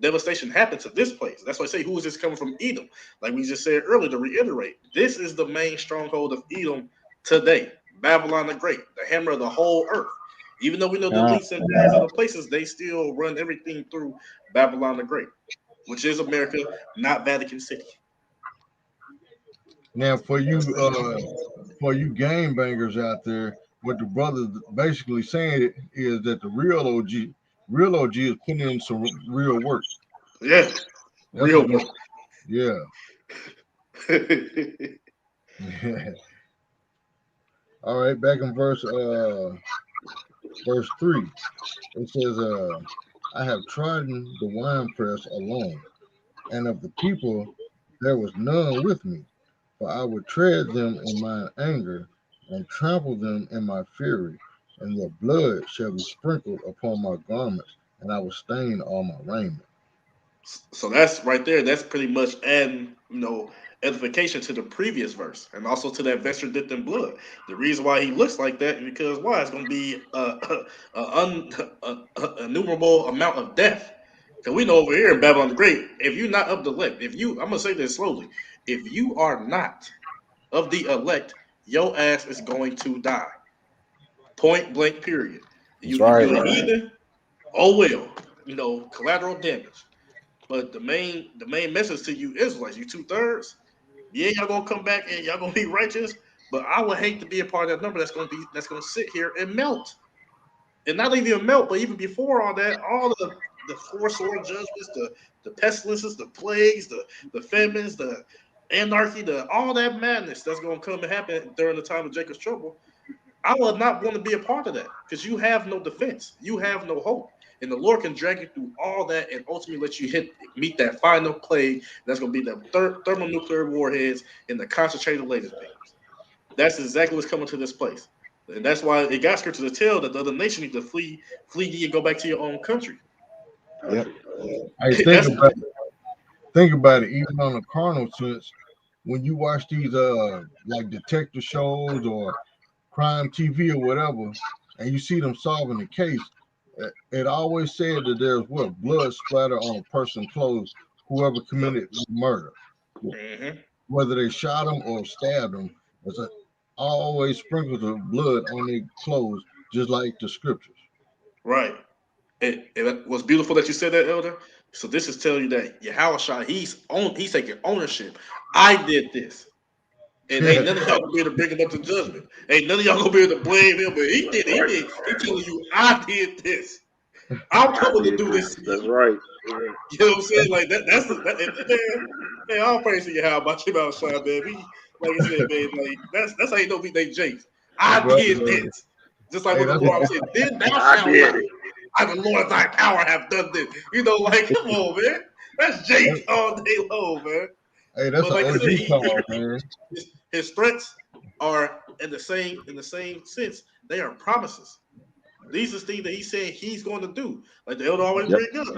Devastation happened to this place. That's why I say, who is this coming from? Edom. Like we just said earlier, to reiterate, this is the main stronghold of Edom today. Babylon the Great, the hammer of the whole earth. Even though we know the elites and these other places, they still run everything through Babylon the Great, which is America, not Vatican City. Now for you game bangers out there, what the brothers basically saying is that the real OG is putting in some real work. Yeah, That's real what work. this. Yeah. All right, back in verse 3, it says, "I have trodden the winepress alone, and of the people there was none with me. For I would tread them in mine anger, and trample them in my fury, and their blood shall be sprinkled upon my garments, and I will stain all my raiment." So that's right there. That's pretty much adding, edification to the previous verse, and also to that vesture dipped in blood. The reason why he looks like that is because why? It's going to be a innumerable amount of death. Because we know over here in Babylon the Great, if you're not of the elect, I'm going to say this slowly, if you are not of the elect, your ass is going to die. Point blank. Period. That's If right. you're a heathen, oh well, collateral damage. But the main message to you Israelites, you 2/3, yeah, y'all gonna come back and y'all gonna be righteous. But I would hate to be a part of that number that's gonna sit here and melt. And not even melt, but even before all that, all the four sword judgments, the pestilences, the plagues, the famines, the anarchy, the all that madness that's gonna come and happen during the time of Jacob's trouble. I would not want to be a part of that because you have no defense. You have no hope. And the Lord can drag you through all that and ultimately let you meet that final plague. That's going to be the thermonuclear warheads and the concentrated laser beams. That's exactly what's coming to this place. And that's why it got scripture to tell that the other nation need to flee ye and go back to your own country. Yep. I That's think about it, even on a carnal sense, when you watch these like detective shows or crime TV or whatever, and you see them solving the case, it always said that there's what blood splatter on a person's clothes, whoever yep. committed the murder, Mm-hmm. whether they shot them or stabbed them. There's always sprinkles of blood on their clothes, just like the scriptures. Right. And what's beautiful that you said that, Elder. So this is telling you that Yahushua, he's taking ownership. I did this. And ain't none of y'all gonna be able to bring him up to judgment. Ain't none of y'all gonna be able to blame him, but he did. He did. He telling you, I did this. I'm I coming to did do this. this to That's you. right. You know what I'm saying? Like that. That's the man. All praise to you. How about you, Shine, man? Like I said, man, like that's how you know me named James. I Bro, did this. Just like hey, what the that's Lord said, then thou I shalt did not. it. I, the Lord thy power, have done this. You know, like, come on, man. That's James all day long, man. hey, that's But an like I OG said, call, man. his threats are in the same sense. They are promises. These are things that he's saying he's going to do. Like the elder always Yep. bring up.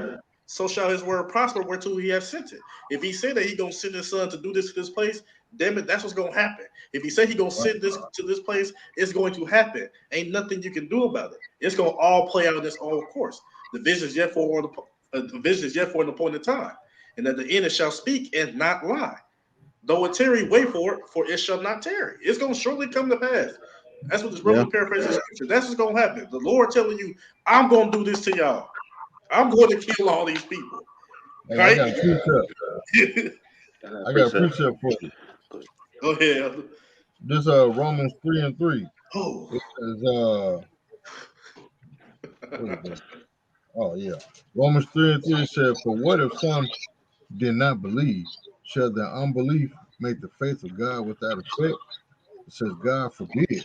So shall his word prosper whereto he has sent it. If he said that he's gonna send his son to do this to this place, damn it, that's what's gonna happen. If he said he's gonna send this to this place, it's going to happen. Ain't nothing you can do about it. It's gonna all play out in its own course. The vision is yet for an appointed time, and at the end it shall speak and not lie. Though it tarry, wait for it shall not tarry. It's gonna surely come to pass. That's what this Yeah. roughly paraphrasing scripture. That's what's gonna happen. The Lord telling you, I'm gonna do this to y'all. I'm going to kill all these people. Hey, I Right? got a precept. I got a precept for you. Go ahead. This Romans 3:3. Oh, It says what is that? Oh yeah. Romans 3:3 said, "For what if some did not believe? Shall their unbelief make the faith of God without effect?" It says, "God forbid.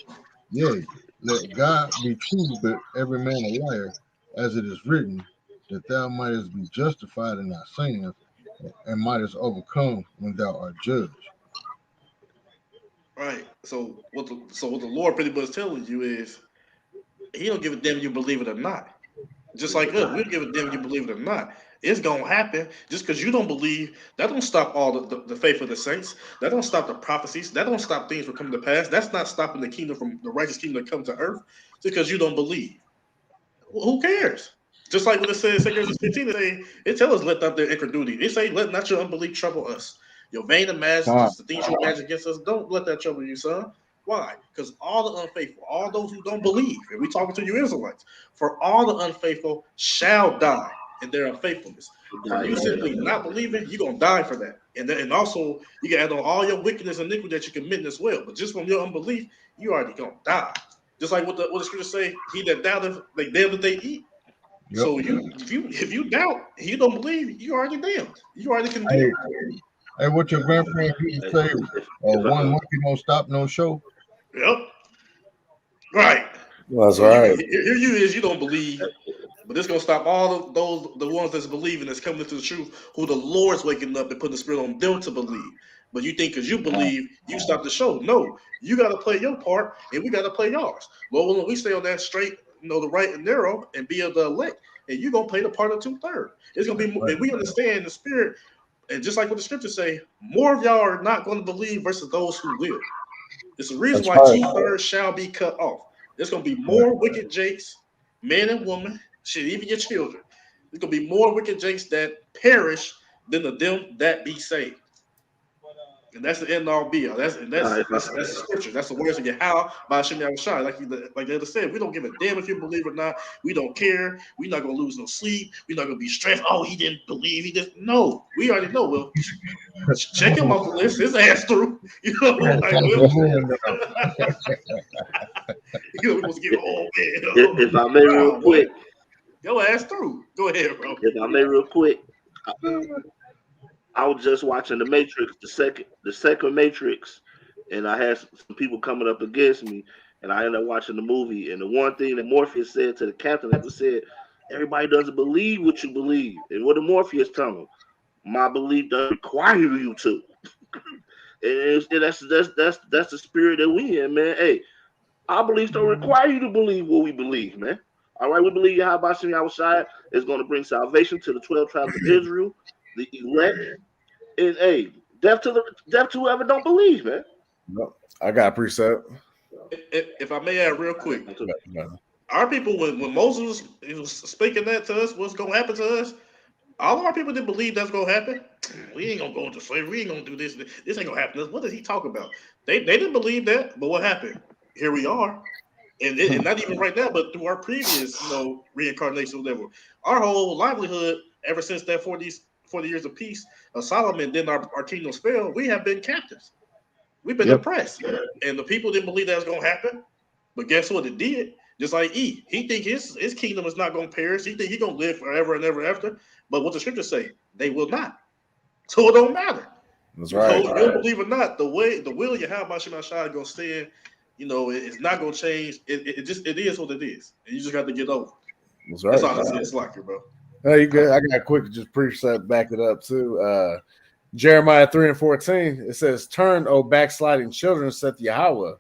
Yea, let God be true, but every man a liar, as it is written, that thou mightest be justified in thy sins, and mightest overcome when thou art judged." right. So what the Lord pretty much telling you is he don't give a damn you believe it or not. Just like us, we don't give a damn you believe it or not. It's gonna happen. Just because you don't believe, that don't stop all the faith of the saints. That don't stop the prophecies. That don't stop things from coming to pass. That's not stopping the kingdom from the righteous kingdom to come to earth. Just because you don't believe. Well, who cares? Just like when it says 2 Corinthians 15, it tells us let not their incredulity. It say let not your unbelief trouble us. Your vain Time. imaginations, the things you imagine against us, don't let that trouble you, son. Why? Because all the unfaithful, all those who don't believe, and we talking to you Israelites, for all the unfaithful shall die in their unfaithfulness. For you simply not believing, you're gonna die for that. And also you can add on all your wickedness and iniquity that you commit as well. But just from your unbelief, you already gonna die. Just like what the scriptures say, he that doubteth, like damn that they eat. Yep. So if you doubt, you don't believe, you already damned. You already Hey, condemned. hey, what your grandparents used to say? One monkey don't stop no show. Yep. Right. That's So right. here you is, you don't believe, but it's gonna stop all of those the ones that's believing that's coming into the truth, who the Lord's waking up and putting the spirit on them to believe. But you think because you believe, you stop the show. No, you gotta play your part and we gotta play yours. Lord willing, we stay on that straight, the right and narrow and be of the elect, and you're gonna play the part of 2/3. It's gonna be and we understand the spirit, and just like what the scriptures say, more of y'all are not going to believe versus those who will. It's the reason That's why right. 2/3 shall be cut off. There's gonna be more wicked jakes, men and women, shit, even your children. There's gonna be more wicked jakes that perish than the them that be saved. And that's the end all be all. That's the scripture. That's the words of Yahweh by Hashem Yahushua. Like the other said, we don't give a damn if you believe or not. We don't care. We're not gonna lose no sleep. We're not gonna be stressed. Oh, he didn't believe. He just no. We already know. Well, check him off the list. His ass through. You know, like we supposed to get If I may, real no, quick, man. Your ass through. Go ahead, bro. if I may, real quick, I was just watching the Matrix, the second Matrix, and I had some people coming up against me, and I ended up watching the movie. And the one thing that Morpheus said to the captain ever said, everybody doesn't believe what you believe. And what did Morpheus tell him? My belief doesn't require you to. And that's the spirit that we in, man. Hey, our beliefs don't require you to believe what we believe, man. All right, we believe Yahweh Shem Yahushua is going to bring salvation to the 12 tribes of Israel, the elect, and hey, death to whoever don't believe, man. Yep. I got a precept. If I may add real quick, Yeah. our people, when Moses was speaking that to us, what's going to happen to us? All of our people didn't believe that's going to happen. We ain't going to go into slavery. We ain't going to do this. This ain't going to happen to us. What does he talk about? They didn't believe that, but what happened? Here we are. And not even right now, but through our previous, reincarnation, whatever. Our whole livelihood, ever since that 40 years of peace of Solomon, then our kingdoms fell, we have been captives. We've been oppressed. And the people didn't believe that was going to happen. But guess what? It did. Just like E. He think his kingdom is not going to perish. He think he's going to live forever and ever after. But what the scriptures say, they will not. So it don't matter. That's Because right. you'll believe it or not, the will of Yahweh Shem Shai gonna stand. It's not gonna change. It is what it is. And you just got to get over it. That's That's right. all I say. It's like it, bro. Hey, you good? I got a quick just precept back it up too. Jeremiah 3:14. It says, "Turn, O backsliding children, saith Yahweh."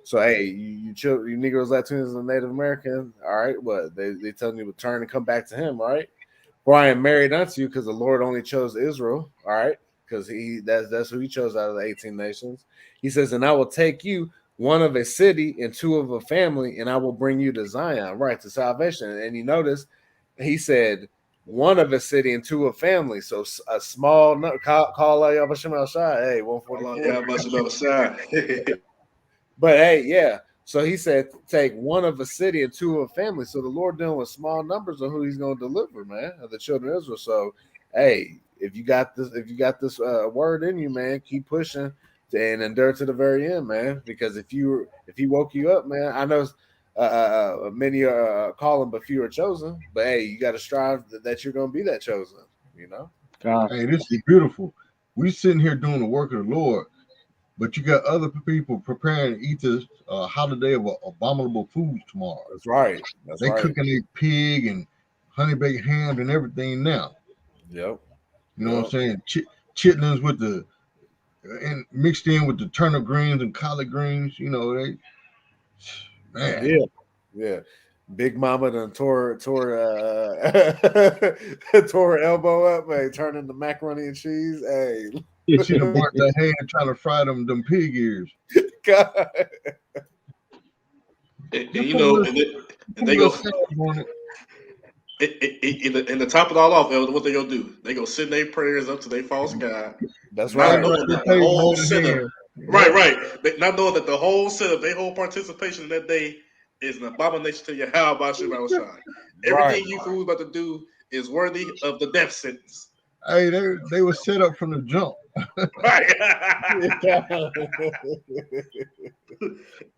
So hey, you children, you Negroes, Latinos, and Native American, all right, what they telling you to turn and come back to him, right? For I am married unto you, because the Lord only chose Israel, all right, because that's who he chose out of the 18 nations. He says, and I will take you, one of a city and two of a family, and I will bring you to Zion, right, to salvation. And you notice he said one of a city and two of family. So a small call out Yabashim Shai, hey, Allah 144. Yahweh Shem Shai. But hey, yeah. So he said, take one of a city and two of a family. So the Lord dealing with small numbers of who he's going to deliver, man, of the children of Israel. So, hey, if you got this word in you, man, keep pushing and endure to the very end, man. Because if he woke you up, man, I know many are calling, but few are chosen. But hey, you got to strive that you're going to be that chosen, you know? Hey, this is beautiful. We sitting here doing the work of the Lord, but you got other people preparing to eat this holiday of abominable foods tomorrow. That's right. That's They right. cooking a pig and honey baked ham and everything now. Yep. You know what I'm saying? Chitlins with and mixed in with the turnip greens and collard greens. You know, man. Yeah. Big Mama done tore her elbow up, man, turning the macaroni and cheese. Hey, She done burnt her hand trying to fry them pig ears. God. And they go. And to top it all off, Elder, what they gonna do? They gonna send their prayers up to their false god. That's not right. knowing that the whole setup, right. Not knowing that the whole setup, their whole participation in that day is an abomination to Yahweh Shem Shai. Everything you fools about to do is worthy of the death sentence. Hey, they were set up from the jump. Right.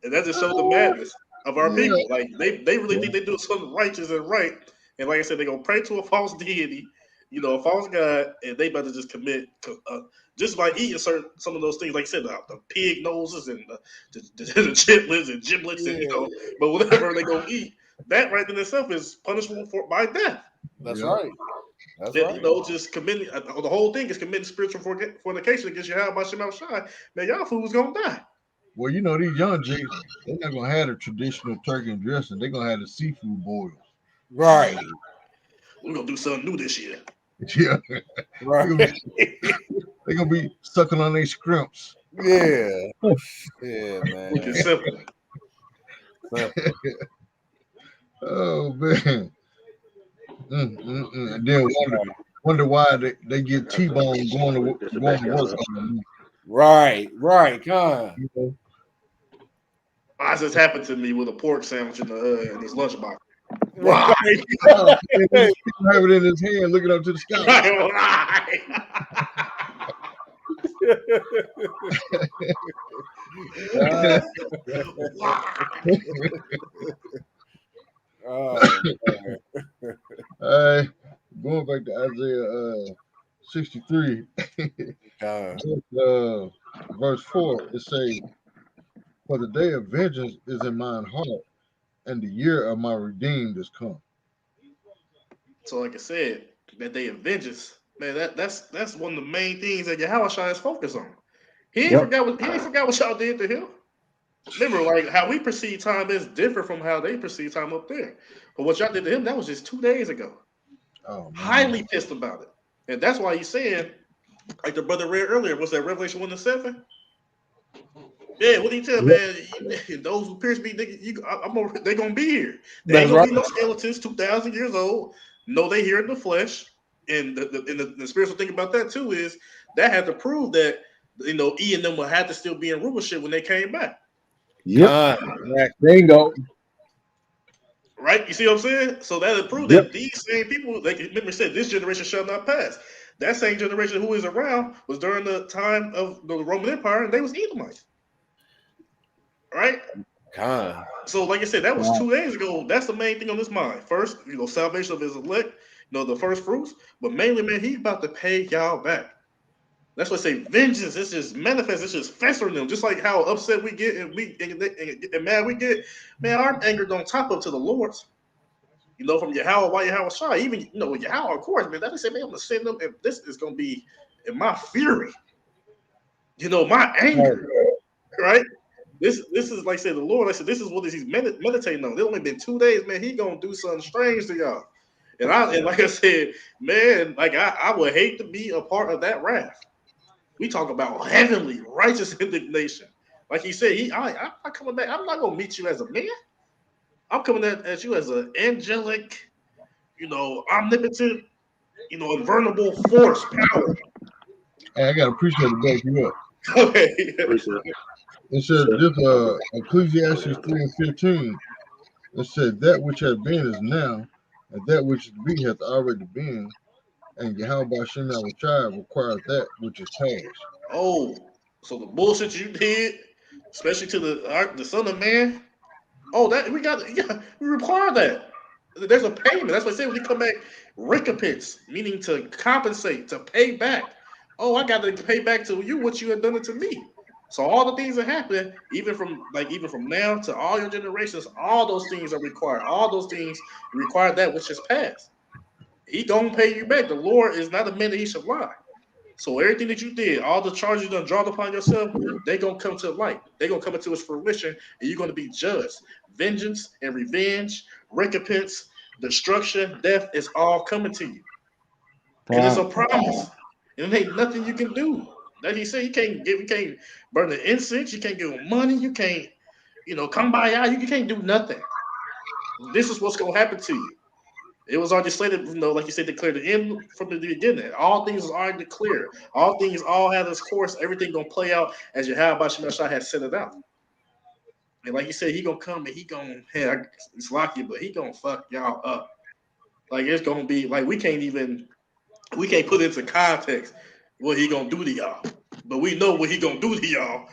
And that just shows the madness of our people. Like they really think they do something righteous and right. And like I said, they're gonna pray to a false deity, a false god, and they about to just commit just by eating some of those things, like I said, the pig noses and the chitlins and giblets, and but whatever they gonna eat, that right in itself is punishable by death. That's right. That's right. Just committing the whole thing is committing spiritual fornication against Yahweh Shem Shai. Man, y'all fools gonna die. Well, these young Jays, they're not gonna have the traditional turkey and dressing. They're gonna have the seafood boils. Right. We're gonna do something new this year. Yeah. Right. They're gonna be sucking on their scrimps. Yeah. Yeah, man. Wicked simple. Oh man. And then wonder why they get T-bone going to work. Right, God. Why this happened to me with a pork sandwich in his lunchbox? Why? Have it in his hand, looking up to the sky. Going back to Isaiah 63, verse 4, it says, "For the day of vengeance is in mine heart, and the year of my redeemed is come." So, like I said, that day of vengeance, man, that's one of the main things that Yahweh Shai is focused on. He ain't forgot what y'all did to him. Remember, like how we perceive time is different from how they perceive time up there. But what y'all did to him, that was just 2 days ago. Oh, man. Highly pissed about it. And that's why he's saying, like the brother read earlier, was that Revelation 1-7? Yeah, what did he tell, man? Those who pierce me, they're going to be here. They ain't going to be no skeletons, 2,000 years old. No, they here in the flesh. And the spiritual thing about that, too, is that had to prove that, E and them will have to still be in rulership when they came back. Yep. Bingo. Right? You see what I'm saying? So that would prove that these same people, like remember said, this generation shall not pass. That same generation who is around was during the time of the Roman Empire, and they was Edomites. Right? God. So, like I said, that was 2 days ago. That's the main thing on his mind. First, salvation of his elect, the first fruits. But mainly, man, he's about to pay y'all back. That's what I say. Vengeance. It's just manifest. It's just festering them. Just like how upset we get and mad we get. Man, our anger don't top up to the Lord's. From Yahweh Shai. Even Yahweh, of course, man. That they say, man, I'm gonna send them, and this is gonna be in my fury. My anger, right? This is like I said, the Lord. I said, this is what he's meditating on. It's only been 2 days, man. He gonna do something strange to y'all. And like I said, man, like I would hate to be a part of that wrath. We talk about heavenly righteous indignation. Like he said, I'm not coming back. I'm not gonna meet you as a man. I'm coming at you as an angelic, omnipotent, invulnerable force power. Hey, I got to appreciate to back you up. Okay. It says this Ecclesiastes 3:15. It said that which has been is now, and that which is to be has already been, and Yahweh Shem Shai requires that which is past. Oh, so the bullshit you did, especially to the Son of Man. Oh, that we require that. There's a payment. That's what I say when you come back, recompense, meaning to compensate, to pay back. Oh, I got to pay back to you what you had done it to me. So all the things that happen, even from now to all your generations, all those things are required. All those things require that which is past. He gonna pay you back. The Lord is not a man that he should lie. So everything that you did, all the charges you done drawn upon yourself, they gonna come to light. They gonna come into its fruition, and you're gonna be judged. Vengeance and revenge, recompense, destruction, death is all coming to you, and it's a promise. And it ain't nothing you can do. Like he said, you can't burn the incense, you can't give them money, you can't, come by out, you can't do nothing. This is what's gonna happen to you. It was already slated, like you said, declared the end from the beginning. All things was already declared. All things all had its course. Everything gonna play out as Yahweh Shem Shai has set it out. And like you said, he gonna come and he gonna, hey, it's lucky, but he gonna fuck y'all up. Like it's gonna be like we can't put into context what he gonna do to y'all. But we know what he gonna do to y'all.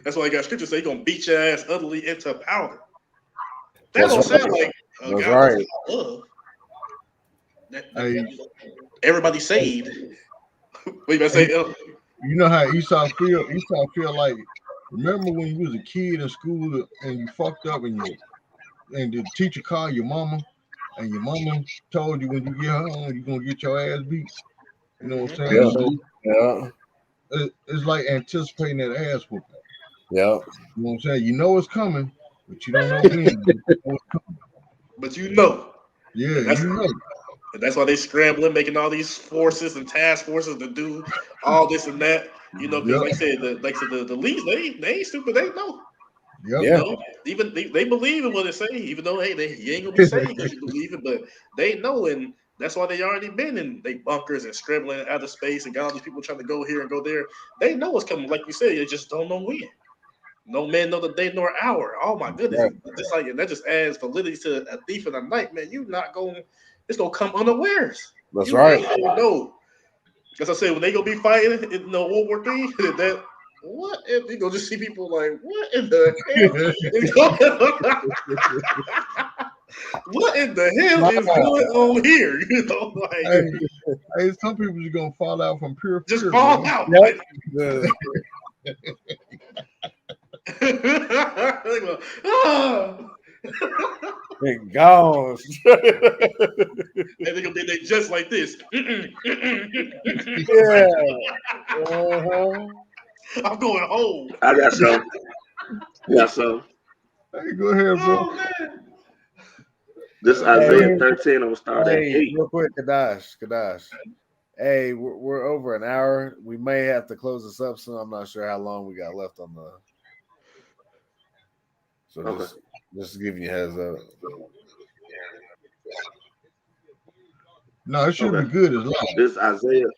That's why I got scripture say he gonna beat your ass utterly into powder. That don't sound like That's God right. love. Hey, Everybody saved. What you gonna say? you know how Esau feel? Esau feel like, remember when you was a kid in school and you fucked up and the teacher called your mama and your mama told you when you get home you're gonna get your ass beat. You know what I'm saying? Yeah. So Yeah. it's like anticipating that ass whooping. Yeah. You know what I'm saying? You know it's coming, but you don't know when. But you know. Yeah, And that's, you know. and that's why they scrambling, making all these forces and task forces to do all this and that. Because Yep. like I said, the leads, they ain't stupid. They know. Yep. Yeah. Even they believe in what they say, even though hey, you ain't gonna be saved because you believe it, but they know, and that's why they already been in they bunkers and scrambling out of space and got all these people trying to go here and go there. They know what's coming, like you said, they just don't know when. No man know the day nor hour. Oh my goodness! Right. Just like and that just adds validity to a thief in the night, man. You not going, it's gonna come unawares. That's You right. ain't gonna know. As I said, when they gonna be fighting in World War III, that what? And you gonna just see people like, what in the hell? What in the hell is going on here? Hey, some people are gonna fall out from pure Just fear, fall man. out. Yep. They go, ah. It gone. And they're gonna be just like this. Yeah. Uh-huh. I'm going home. I got some. Got some. Hey, go ahead, bro. Oh man. This Isaiah 13. I'm gonna start at Hey, 8. real quick, Kadash. Hey, we're over an hour. We may have to close this up soon. I'm not sure how long we got left on the. So Okay. just giving you a heads up. No, it should Okay. be good as long. This Isaiah.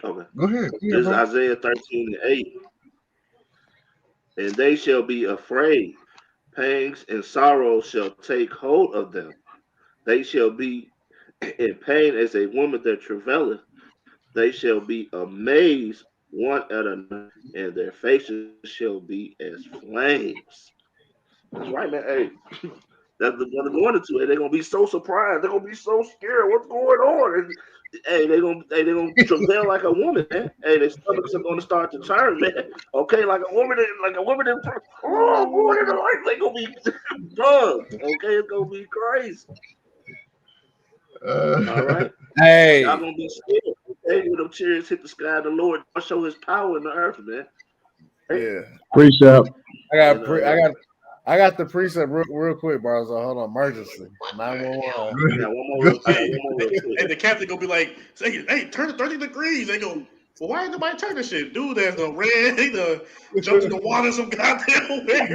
Okay. Go ahead, This bro. Isaiah 13 and 8. And they shall be afraid. Pangs and sorrow shall take hold of them. They shall be in pain as a woman that travaileth. They shall be amazed one at another, and their faces shall be as flames. That's right, man. Hey, That's what they're going into. And they're gonna be so surprised. They're gonna be so scared. What's going on? And hey, they're gonna travail like a woman, man. Hey, their stomachs are gonna start to turn, man. Okay, like a woman, oh, going in the light, they gonna be bugged. Okay, it's gonna be crazy. All right. Hey, Y'all gonna be scared. Okay, when them chariots hit the sky, the Lord will show his power in the earth, man. yeah. Precept. I got the precept real quick, bro. So hold on, emergency 911. Yeah, one more real quick. And the captain gonna be like, hey, turn it 30 degrees. They go, well, why ain't nobody turn this shit? Dude, there's no red. He done jumped in the water some goddamn way.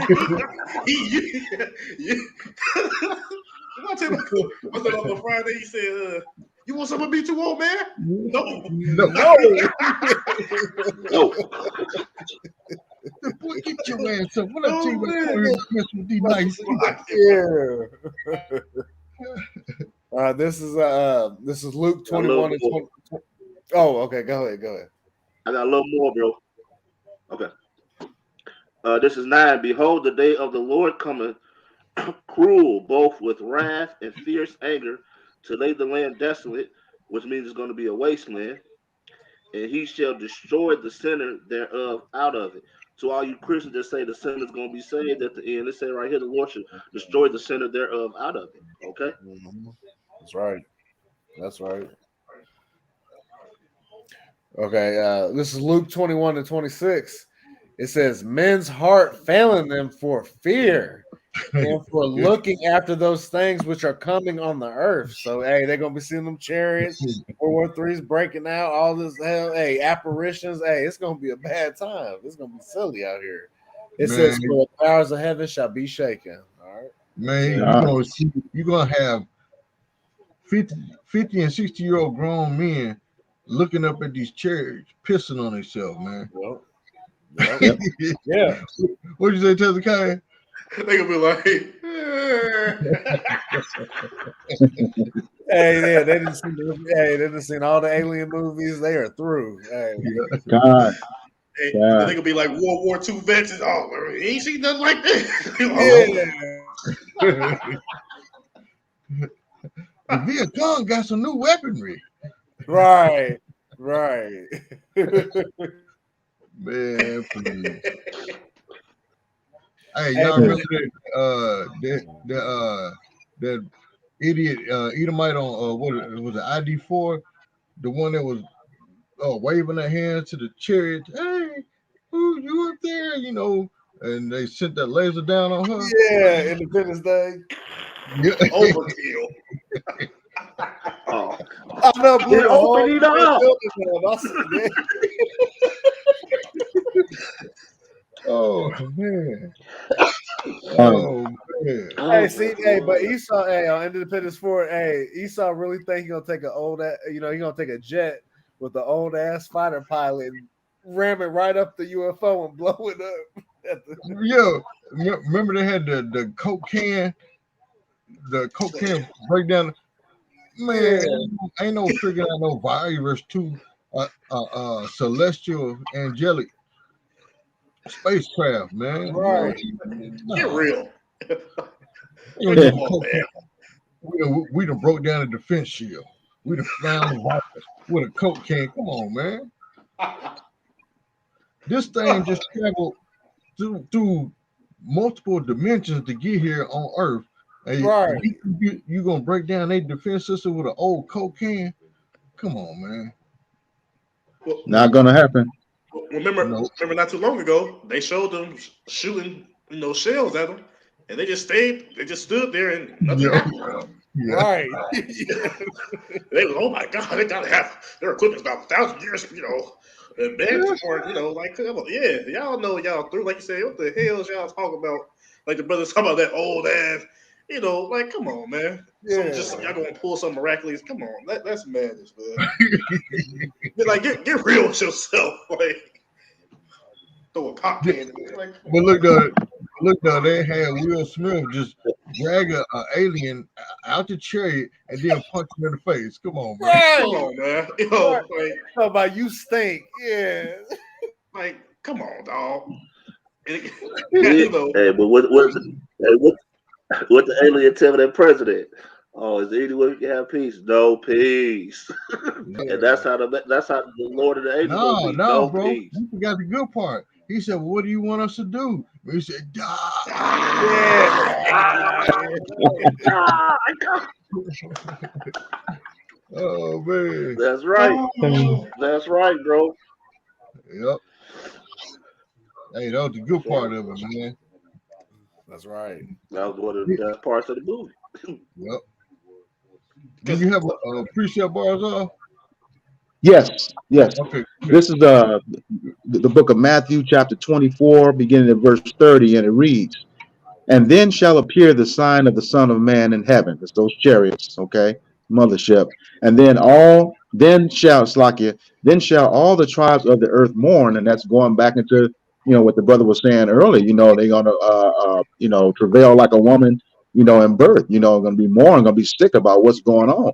I tell you, what's that on Friday? He said, you want something to be too old, man? No. Boy, get your ass up. What up, T? With these nice. Yeah. This is Luke 21 and 20. Oh, okay. Go ahead. I got a little more, bro. Okay. This is 9. Behold, the day of the Lord cometh, cruel, both with wrath and fierce anger, to lay the land desolate, which means it's going to be a wasteland, and he shall destroy the sinner thereof out of it. To all you Christians that say the sinner is going to be saved at the end, they say right here, the Lord should destroy the sinner thereof out of it. Okay? Mm-hmm. That's right. Okay, this is Luke 21 and 26. It says, men's heart failing them for fear and for looking after those things which are coming on the earth. So, hey, they're going to be seeing them chariots, World War III's breaking out, all this hell, hey, apparitions. Hey, it's going to be a bad time. It's going to be silly out here. It says, for the powers of heaven shall be shaken. All right. Man, you're going to have 50 and 60-year-old grown men looking up at these chariots, pissing on themselves, man. Yep. Yeah. What did you say, Tezekiah? They gonna be like, hey, yeah, they didn't see all the alien movies. They are through. Hey. God. Hey, they gonna be like World War II vets. Oh, he ain't seen nothing like this. The Viet Cong got some new weaponry. Right. Man, please. Hey, y'all remember that idiot Edomite on what was it, ID4? The one that was waving their hands to the chariot. Hey, who you up there? You know, and they sent that laser down on her. Yeah, Independence Day. Overkill. Oh, I know, blew the whole open it up. Oh man. Oh man. Hey, see, hey, but Esau, on Independence 4, hey, Esau really think he gonna take an old, he gonna take a jet with the old ass fighter pilot and ram it right up the UFO and blow it up. Yo, remember they had the Coke can breakdown. Man, ain't no figuring out no virus to celestial angelic spacecraft, man. Right. Get real. We done broke down a defense shield. We done found the virus with a Coke can. Come on, man. This thing just traveled through multiple dimensions to get here on Earth. And right. You gonna break down a defense system with an old Coke can? Come on, man. Not gonna happen. Remember not too long ago, they showed them shooting, shells at them, and they just stood there and nothing happened. Yeah. Right. They was, oh my God, they gotta have their equipment's about 1,000 years, advanced for y'all know y'all through. Like you said, what the hell is y'all talking about? Like the brothers talking about that old ass, like come on, man. Yeah. Y'all gonna pull some miraculous. Come on, that's madness, man. Like get real with yourself. Like throw a pop can. Like, but look though, they had Will Smith just drag an alien out the chariot and then punch him in the face. Come on, man. Right. Come on, man. Right. How about you stink? Yeah. Like, come on, dog. Hey, but what What the alien tell that president? Oh, is there any way we can have peace? No peace. And that's how the Lord and the angels gonna No, be. no, No bro. peace. You forgot the good part. He said, well, "What do you want us to do?" He said, "Die." Ah, Oh man. that's right. That's right, bro. Yep. Hey, that was the good part of it, man. That's right. That was one of the best parts of the movie. Yep. Do you have a precept bars off? Yes, yes. Okay. This is the book of Matthew, chapter 24, beginning at verse 30, and it reads, "And then shall appear the sign of the Son of Man in heaven." It's those chariots, okay, mothership. And then shall all the tribes of the earth mourn, and that's going back into what the brother was saying earlier. They're gonna travail like a woman, in birth. Gonna be mourning, gonna be sick about what's going on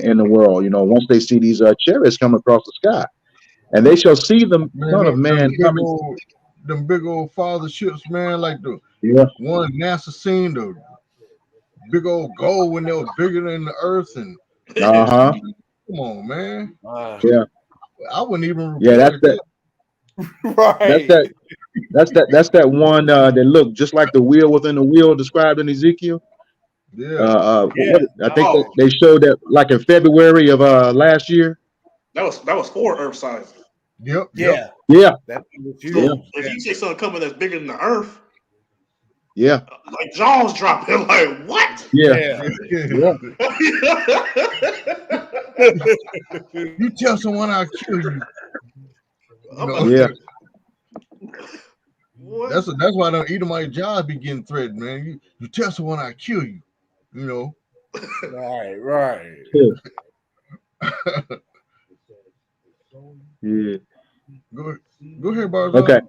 in the world. Once they see these chariots come across the sky, and they shall see the Man, Son of Man coming. them big old father ships, man, like the Yeah. one NASA seen, the big old gold when they were bigger than the earth. And Uh-huh. come on, man. Yeah. I wouldn't even Yeah, report it. that's Right. that one that looked just like the wheel within the wheel described in Ezekiel. Yeah. I think Oh, they showed that like in February of last year. that was 4 Earth sizes. Yep. Yeah. Yeah, That was yeah, huge. So if you say something coming that's bigger than the Earth, yeah, like jaws dropping, like what? yeah, Yeah. yeah, You tell someone I'll kill you. I'm know, yeah. what? that's why them Edomite jobs be getting threatened, man. You tell someone I'll kill you. You know. Right. Right. Yeah. Go ahead, Barzal. Okay.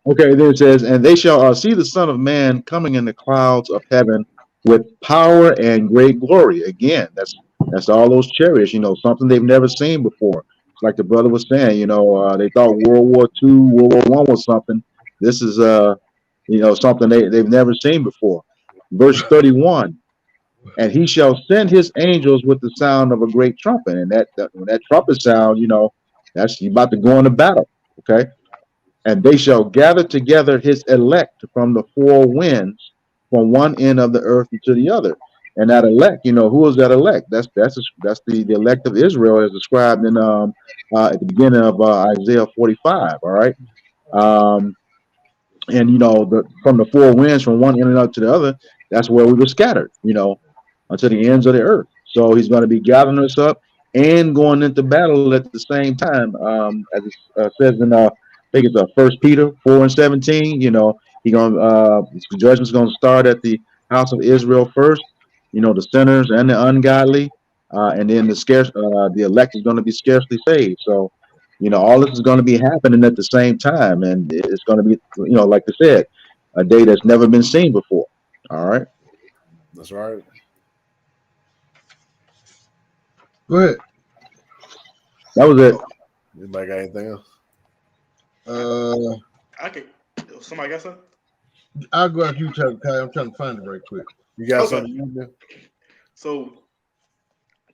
Okay, there it says, "And they shall see the Son of Man coming in the clouds of heaven with power and great glory." Again, that's all those chariots, something they've never seen before. It's like the brother was saying, they thought World War II, World War One was something. This is something they've never seen before. Verse 31, "And he shall send his angels with the sound of a great trumpet." And that when that trumpet sound, that's you about to go into battle. Okay. "And they shall gather together his elect from the four winds, from one end of the earth to the other." And that elect, who is that elect? That's the elect of Israel, as described in at the beginning of Isaiah 45. All right. Um, and from the four winds, from one end up to the other, that's where we were scattered. Unto the ends of the earth. So he's going to be gathering us up and going into battle at the same time, as it says in I think it's First Peter 4:17. He going the judgment's going to start at the house of Israel first. The sinners and the ungodly, and then the elect is going to be scarcely saved. So all this is going to be happening at the same time, and it's going to be like I said, a day that's never been seen before. All right, That's right. Go ahead. that was it. Anybody got anything else? I could. Somebody got something? I'll go after you, Kai. I'm trying to find it right quick. You got Okay. something? You do? So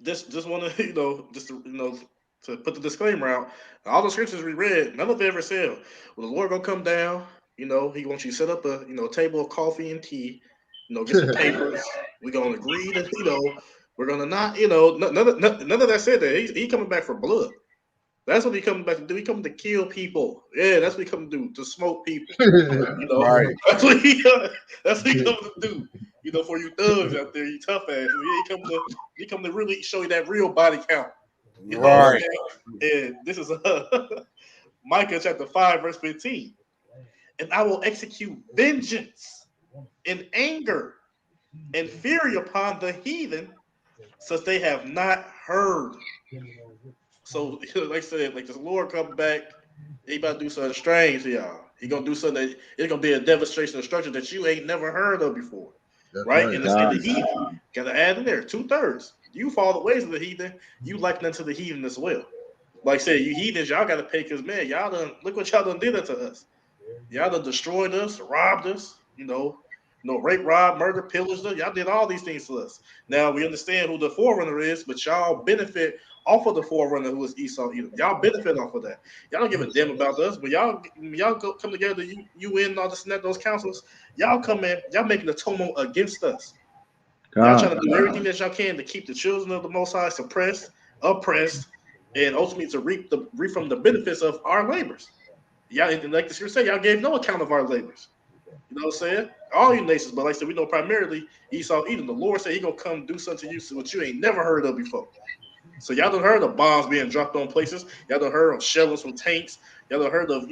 just want to to put the disclaimer out. All the scriptures we read, none of it ever said, "Well, the Lord gonna come down. He wants you to set up a table of coffee and tea. Get some papers. We're gonna agree to we're gonna not none of that said that he coming back for blood. That's what he coming back to do. He coming to kill people. Yeah, that's what he coming to do, to smoke people. Right. That's what he coming to do. For you thugs out there, you tough asses. Yeah, he come to really show you that real body count. You know what I'm Right. saying? And this is Micah chapter 5, verse 15. "And I will execute vengeance in anger and fury upon the heathen, since they have not heard." So, like I said, like this Lord come back, he about to do something strange to y'all. He gonna do something that it's gonna be a demonstration of structure that you ain't never heard of before. That's Right? right. And it's in the heathen. Gotta add in there 2/3. You follow the ways of the heathen, you liken unto the heathen as well. Like I said, you heathens, y'all gotta pay, because man, y'all done look what y'all done did unto us. Y'all done destroyed us, robbed us, rape, rob, murder, pillage. Y'all did all these things to us. Now we understand who the forerunner is, but y'all benefit off of the forerunner who is Esau Edom. Y'all benefit off of that. Y'all don't give a damn about us, but y'all come together, you win all this and that, those councils. Y'all come in, y'all making atonement against us. Y'all trying to do everything that y'all can to keep the children of the Most High suppressed, oppressed, and ultimately to reap from the benefits of our labors. Y'all, like the scripture say, y'all gave no account of our labors. You know what I'm saying? All you nations, but like I said, we know primarily Esau Edom. The Lord said he gonna come do something to you what you ain't never heard of before. So y'all done heard of bombs being dropped on places. Y'all done heard of shells from tanks. Y'all done heard of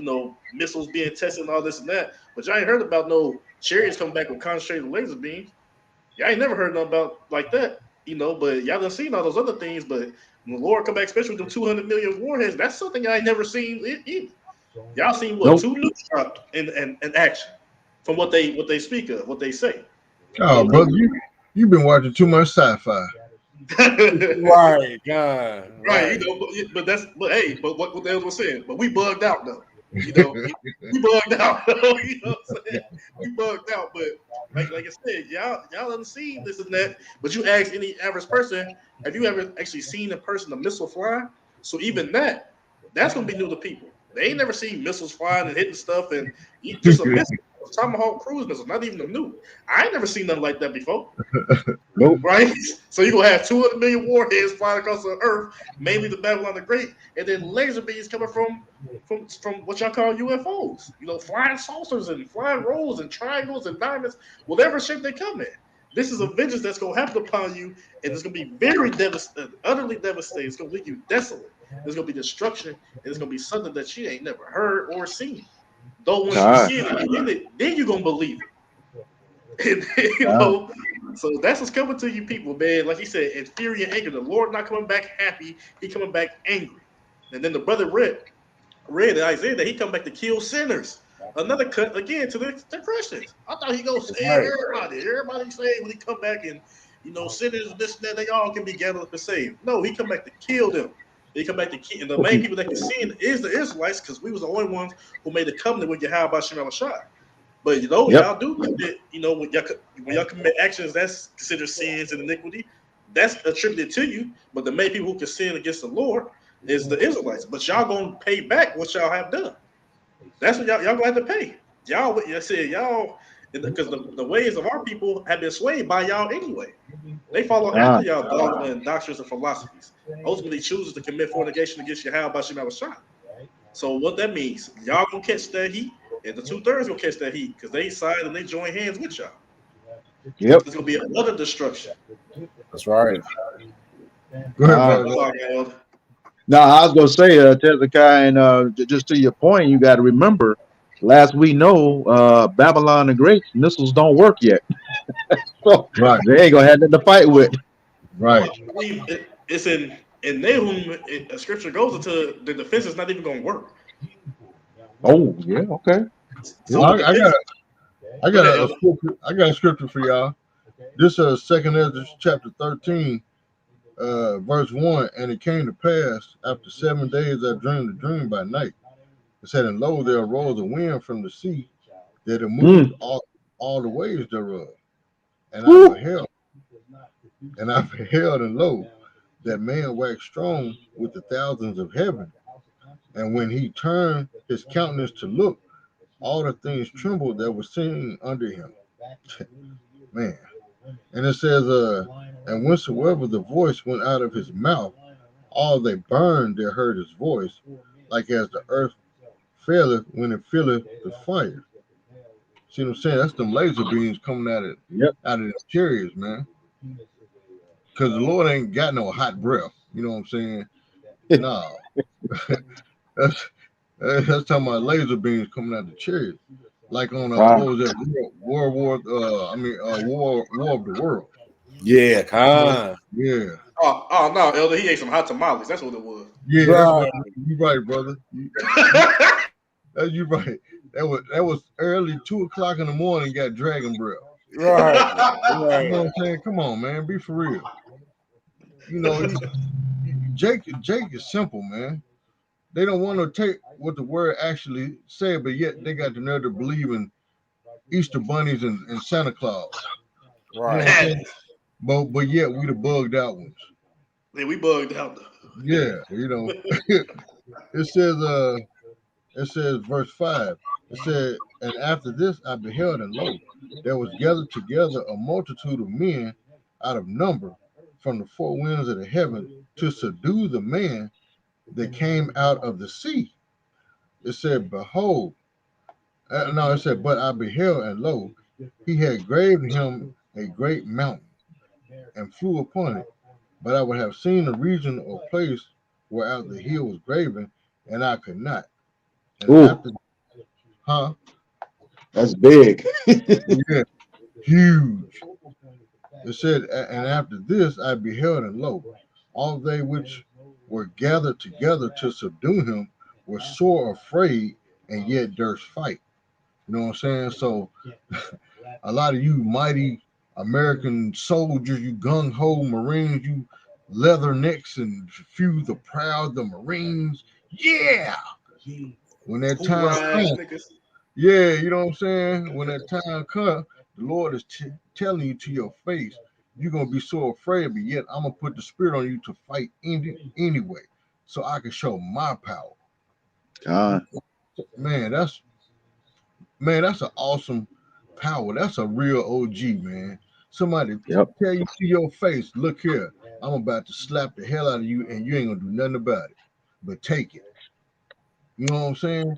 missiles being tested and all this and that. But y'all ain't heard about no chariots coming back with concentrated laser beams. Y'all ain't never heard nothing about like that. But y'all done seen all those other things. But when the Lord come back, especially with them 200 million warheads, that's something y'all ain't never seen either. Y'all seen what? Nope. 2 nukes dropped in action from what they speak of, what they say. Oh, brother, you've been watching too much sci-fi. Right, God. Right, but what the hell was saying? But we bugged out though. We bugged out. You know what I'm saying? We bugged out, but like I said, y'all haven't seen this and that. But you ask any average person, have you ever actually seen a missile fly? So even that's gonna be new to people. They ain't never seen missiles flying and hitting stuff, and just a missile, Tomahawk cruise missile, not even a nuke. I ain't never seen nothing like that before. Nope. Right? So you're gonna have 200 million warheads flying across the earth, mainly the Babylon the Great, and then laser beams coming from what y'all call UFOs. Flying saucers and flying rolls and triangles and diamonds, whatever shape they come in. This is a vengeance that's gonna happen upon you, and it's gonna be very devastating, utterly devastating. It's gonna leave you desolate. There's gonna be destruction, and it's gonna be something that you ain't never heard or seen. Though once you see it, then you're gonna believe it. And, so that's what's coming to you people, man. Like he said, in fury and anger. The Lord not coming back happy, he coming back angry. And then the brother read in Isaiah that he come back to kill sinners. Another cut again to the Christians. I thought he go save everybody. Everybody saved when he come back, and sinners and this and that, they all can be gathered up and saved. No, he come back to kill them. He come back to kill, and the main people that can sin is the Israelites, because we was the only ones who made the covenant with Yahweh Shem Shai. But y'all do commit, when y'all commit actions that's considered sins and iniquity, that's attributed to you. But the main people who can sin against the Lord is the Israelites. But y'all gonna pay back what y'all have done. That's what y'all gonna have to pay. Y'all because the ways of our people have been swayed by y'all anyway. They follow after y'all dogma and doctrines and philosophies. Ultimately chooses to commit fornication against Yahweh Shem Shai. So what that means, y'all gonna catch that heat, and the 2/3 gonna catch that heat because they side and they join hands with y'all. Yep. There's gonna be another destruction. That's right. Go ahead, brother. Now I was gonna say, Hezekiah, and just to your point, you got to remember, last we know, Babylon the Great missiles don't work yet, so they ain't gonna have nothing to fight with. Right. It's in Nahum. Scripture goes into the defense is not even gonna work. Oh yeah, okay. So I got a scripture for y'all. This is 2nd Ezra chapter 13, verse 1. And it came to pass after 7 days I dreamed a dream by night. It said, and lo, there arose a wind from the sea that it moved all the waves thereof. And I beheld, and lo, that man waxed strong with the thousands of heaven. And when he turned his countenance to look, all the things trembled that were seen under him. Man. And it says, and whensoever the voice went out of his mouth, all they burned that heard his voice, like as the earth faileth when it filleth the fire. See what I'm saying? That's them laser beams coming out of the chariots, man. Because the Lord ain't got no hot breath. You know what I'm saying? No. That's talking about laser beams coming out of the chariots. Like on what was that? War of the World. Yeah, Khan. Yeah. Oh no, Elder, he ate some hot tamales. That's what it was. Yeah, that's what you right, brother. You right. That was early 2 o'clock in the morning. Got dragon breath. Right. You know what I'm saying? Come on, man. Be for real. Jake is simple, man. They don't want to take what the word actually said, but yet they got the nerve to believe in Easter bunnies and Santa Claus. You know what I'm Right. saying? But yet we the bugged out ones. Yeah, we bugged out. Yeah, you know. It says verse 5. It said, and after this I beheld, and lo, there was gathered together a multitude of men out of number from the four winds of the heaven to subdue the man that came out of the sea. It said, behold, no, it said, but I beheld, and lo, he had graven him a great mountain and flew upon it. But I would have seen a region or place whereout the hill was graven, and I could not. And Ooh, after, huh? that's big. Yeah, huge. It said, and after this I beheld, and lo, all they which were gathered together to subdue him were sore afraid, and yet durst fight. You know what I'm saying? So a lot of you mighty American soldiers, you gung ho Marines, you leathernecks and few the proud, the Marines. Yeah. When that time Hoorah, comes, niggas. yeah, you know what I'm saying? When that time comes, the Lord is telling you to your face, you're gonna be so afraid, but yet I'm gonna put the spirit on you to fight anyway, so I can show my power. God, Man, that's an awesome power. That's a real OG, man. Somebody yep. tell you to your face, look here, I'm about to slap the hell out of you, and you ain't gonna do nothing about it. But take it. You know what I'm saying?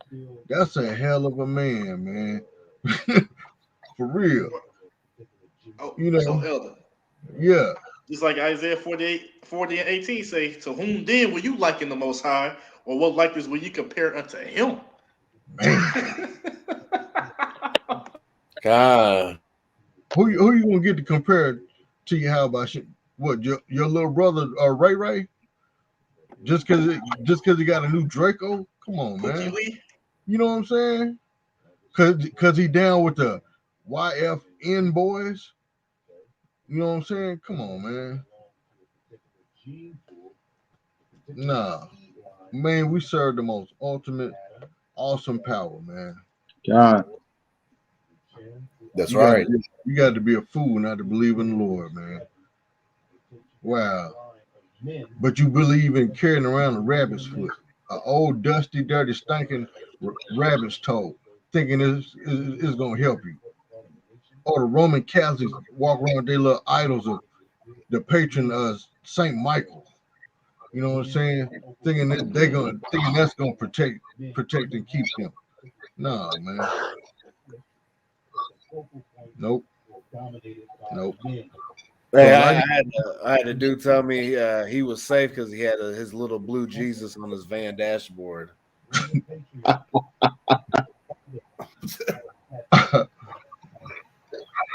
That's a hell of a man, man. For real. Oh, You so know, Elder. yeah. Just like Isaiah 48, 40 and 18 say, to whom then will you liken the Most High, or what likeness will you compare unto him? Man. God. Who you gonna get to compare to you? How about shit? What your little brother Ray Ray? Just cause he got a new Draco? Come on, Pookie man. Lee? You know what I'm saying? Cause he down with the YFN boys. You know what I'm saying? Come on, man. Nah, man, we serve the most ultimate, awesome power, man. God, That's You got to right. be, you got to be a fool not to believe in the Lord, man. Wow. But you believe in carrying around a rabbit's foot, an old, dusty, dirty, stinking rabbit's toe, thinking it's going to help you. Or the Roman Catholics walk around with their little idols of the patron Saint Michael. You know what I'm saying? Thinking that thinking that's gonna protect and keep them. No, man. Nope. Nope. So Hey, like, I had a dude tell me he was safe because he had his little blue Jesus on his van dashboard.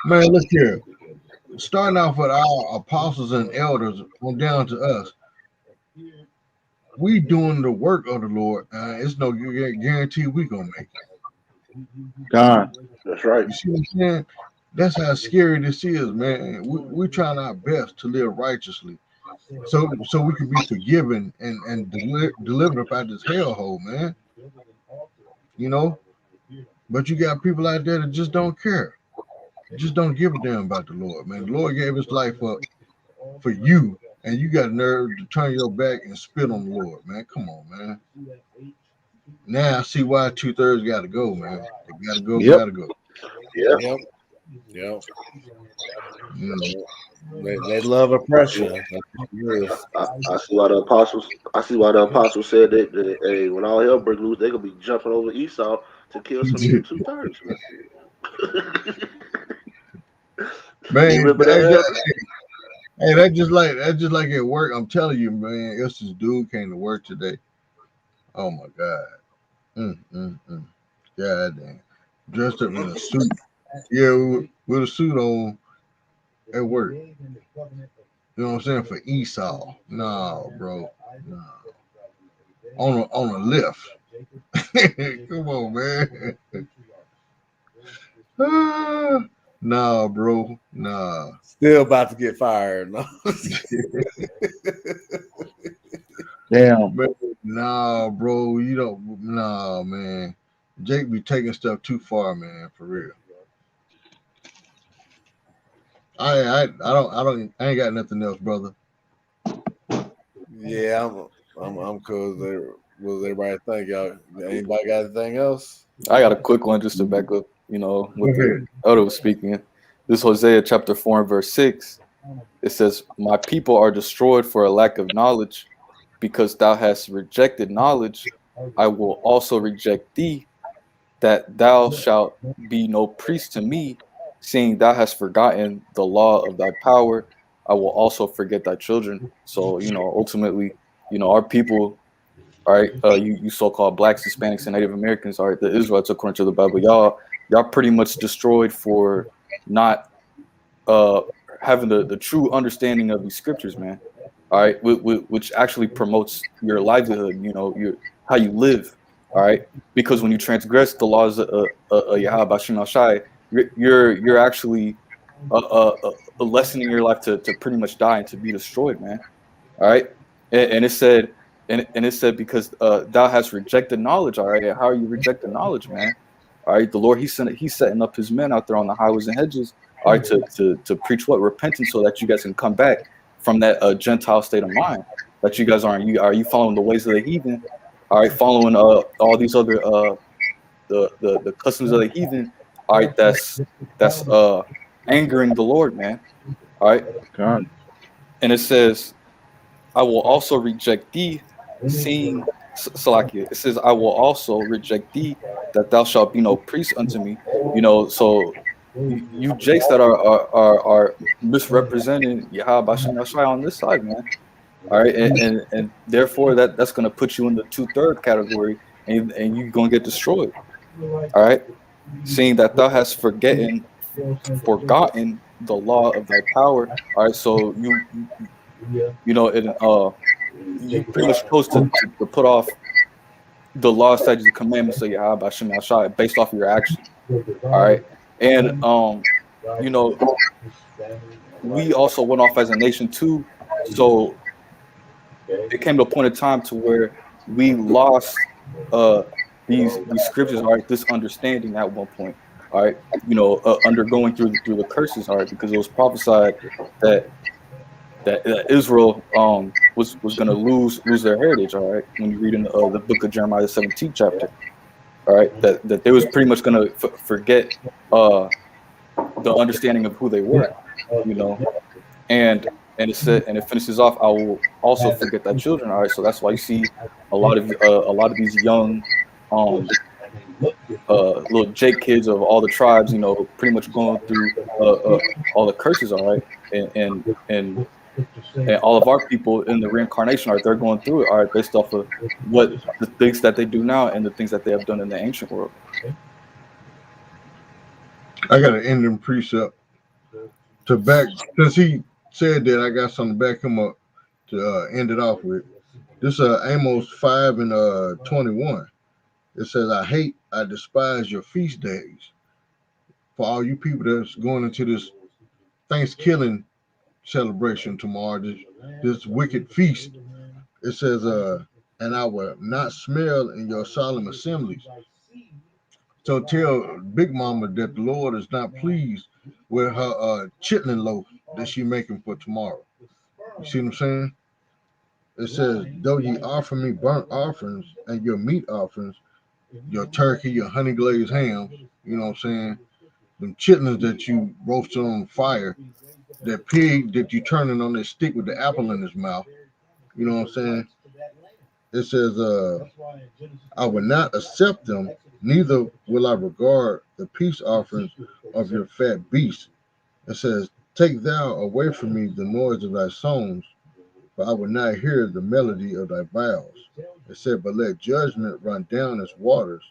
man, look here. Starting off with our apostles and elders on down to us, we doing the work of the Lord. It's no guarantee we gonna make it. God, That's right. You see what I'm saying? That's how scary this is, man. We're trying our best to live righteously, so we can be forgiven and delivered up out this hellhole, man. You know, but you got people out there that just don't care, just don't give a damn about the Lord, man. The Lord gave His life up for you, and you got nerve to turn your back and spit on the Lord, man. Come on, man. Now I see why 2/3 got to go, man. They gotta go, yep. gotta go. Yeah. Yep. Yep. You know, They love I see. oppression. That's what it is. I see why the apostles. I see why the apostles said that hey, when all hell break loose, they gonna be jumping over Esau to kill some of them 2/3. man. You remember that, Elder? Hey, that's just like at work. I'm telling you, man. It's this dude came to work today. Oh my God. God damn. Dressed up in a suit. Yeah, with a suit on at work. You know what I'm saying? For Esau. No, bro. No. On a lift. Come on, man. Nah, bro. Nah. Still about to get fired. No. Damn. Man, nah, bro. You don't. Nah, man. Jake be taking stuff too far, man. For real. I ain't got nothing else, brother. Yeah, I'm cool. What does everybody think? Y'all, anybody got anything else? I got a quick one just to back up, Go what the ahead. elder was speaking. This Hosea chapter 4 and verse 6. It says, "My people are destroyed for a lack of knowledge, because thou hast rejected knowledge. I will also reject thee, that thou shalt be no priest to me, seeing thou hast forgotten the law of thy power. I will also forget thy children." So, ultimately, our people, all right, you so-called blacks, Hispanics, and Native Americans, all right, the Israelites according to the Bible, y'all pretty much destroyed for not uh having the true understanding of these scriptures, man. All right, which actually promotes your livelihood, your how you live. All right, because when you transgress the laws of Yahweh Bashim Al Shai, you're actually lessening your life to pretty much die and to be destroyed, man. All right, and it said, and it said, because thou hast rejected knowledge. All right, how are you rejecting knowledge, man? All right, the Lord, he's setting up his men out there on the highways and hedges, all right, to preach what? Repentance, so that you guys can come back from that Gentile state of mind that you guys aren't. Are you following the ways of the heathen? All right, following all these other the customs of the heathen. All right, that's angering the Lord, man. All right, God. and it says, "I will also reject thee, seeing Salakia." It says, "I will also reject thee, that thou shalt be no priest unto me." So you jakes that are misrepresenting Yahweh Bashim Yashai on this side, man. All right, and therefore that's gonna put you in the 2/3 category, and you're gonna get destroyed. All right, seeing that thou hast forgotten the law of thy power. All right, so you pretty much supposed to put off the law, statutes, and commandments of Yahweh Bashim Yashai based off of your action. All right, and you know we also went off as a nation too. So it came to a point of time to where we lost uh these scriptures, all right, this understanding at one point, all right, undergoing through the curses, all right, because it was prophesied that that Israel was going to lose their heritage, all right, when you read in the book of Jeremiah, the 17th chapter, all right, that they was pretty much going to forget the understanding of who they were, you know and it said, and it finishes off, "I will also forget thy children." All right, so that's why you see a lot of these young little Jake kids of all the tribes, pretty much going through all the curses. All right, and all of our people in the reincarnation, all right, they're going through it, all right, based off of what the things that they do now and the things that they have done in the ancient world. I got an ending precept to back, since he said that. I got something to back him up to end it off with. This Amos 5 and 21. It says, I despise your feast days. For all you people that's going into this Thanksgiving celebration tomorrow, this wicked feast, it says, and I will not smell in your solemn assemblies. So tell Big Mama that the Lord is not pleased with her chitlin loaf that she making for tomorrow. You see what I'm saying? It says, though ye offer me burnt offerings and your meat offerings, your turkey, your honey glazed hams, you know what I'm saying? Them chitlins that you roasted on fire, that pig that you turning on that stick with the apple in his mouth, you know what I'm saying? It says, I will not accept them, neither will I regard the peace offerings of your fat beasts. It says, take thou away from me the noise of thy songs, for I will not hear the melody of thy vows. It said, but let judgment run down as waters,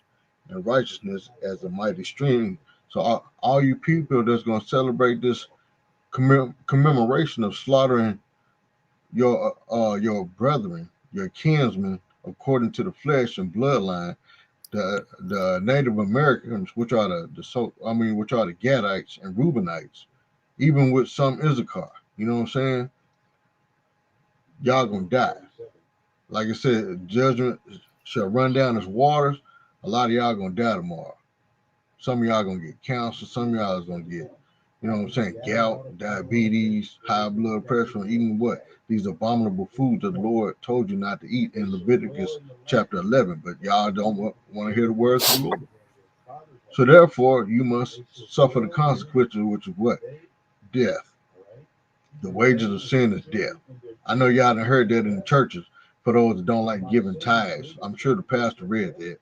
and righteousness as a mighty stream. So all you people that's going to celebrate this commemoration of slaughtering your brethren, your kinsmen, according to the flesh and bloodline, the Native Americans, which are which are the Gadites and Reubenites, even with some Issachar, you know what I'm saying? Y'all gonna die. Like I said, judgment shall run down as waters. A lot of y'all gonna die tomorrow. Some of y'all gonna get cancer. Some of y'all is gonna get You know what I'm saying? Gout, diabetes, high blood pressure, and eating what? These abominable foods that the Lord told you not to eat in Leviticus chapter 11. But y'all don't want to hear the words of the Lord. So therefore, you must suffer the consequences, which is what? Death. The wages of sin is death. I know y'all done heard that in the churches for those that don't like giving tithes. I'm sure the pastor read that.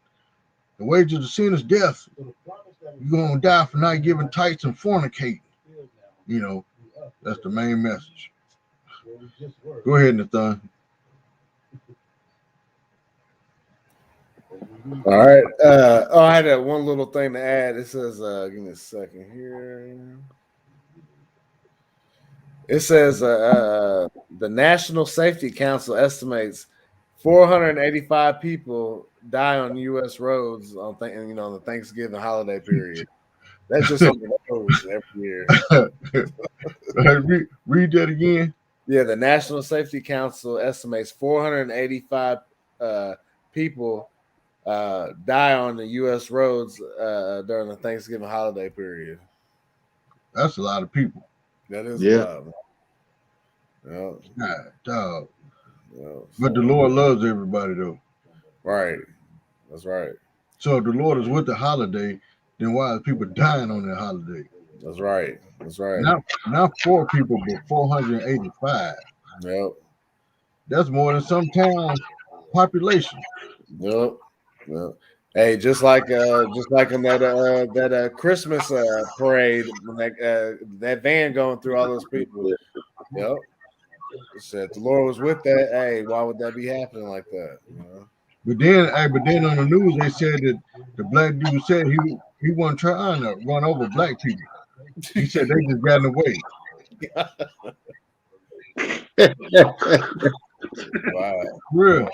The wages of sin is death. You're going to die for not giving tithes and fornicating. You know, that's the main message. Go ahead, Nathan. All right. I had that one little thing to add. It says, give me a second here. It says the National Safety Council estimates 485 people die on U.S. roads on the Thanksgiving holiday period. That's just on the roads every year. Read that again. Yeah, the National Safety Council estimates 485 people die on the U.S. roads during the Thanksgiving holiday period. That's a lot of people. That is a lot. Yeah. God, dog. Yeah, but the Lord loves everybody, though. Right. That's right. So if the Lord is with the holiday, then why are people dying on that holiday? That's right. That's right. Not 4 people, but 485. Yep. That's more than some town's population. Yep. Yep. Hey, just like in that Christmas parade, when that van going through all those people. Yep. It said the Lord was with that. Hey, why would that be happening like that? You know? But then on the news they said that the black dude said he wasn't trying to run over black people. He said they just got in the way. Wow. Real.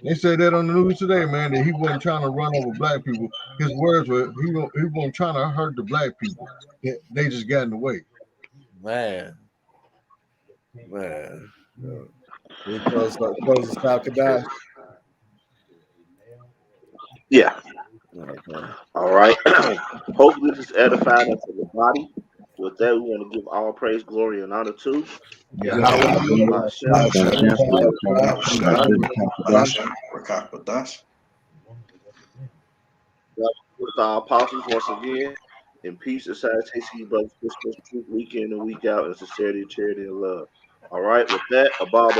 They said that on the news today, man, that he wasn't trying to run over black people. His words were he wasn't trying to hurt the black people. They just got in the way. Man. We close this out, Kadash. Yeah. Okay. All right. Hopefully this is edifying us in the body. With that, we want to give all praise, glory, and honor to Yahweh. With our apostles once again. In peace and salutation, you brothers, Christmas, truth, week in and week out, in sincerity, charity, and love. All right, with that, above.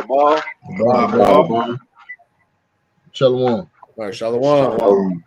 Shalom. All right, Shalom.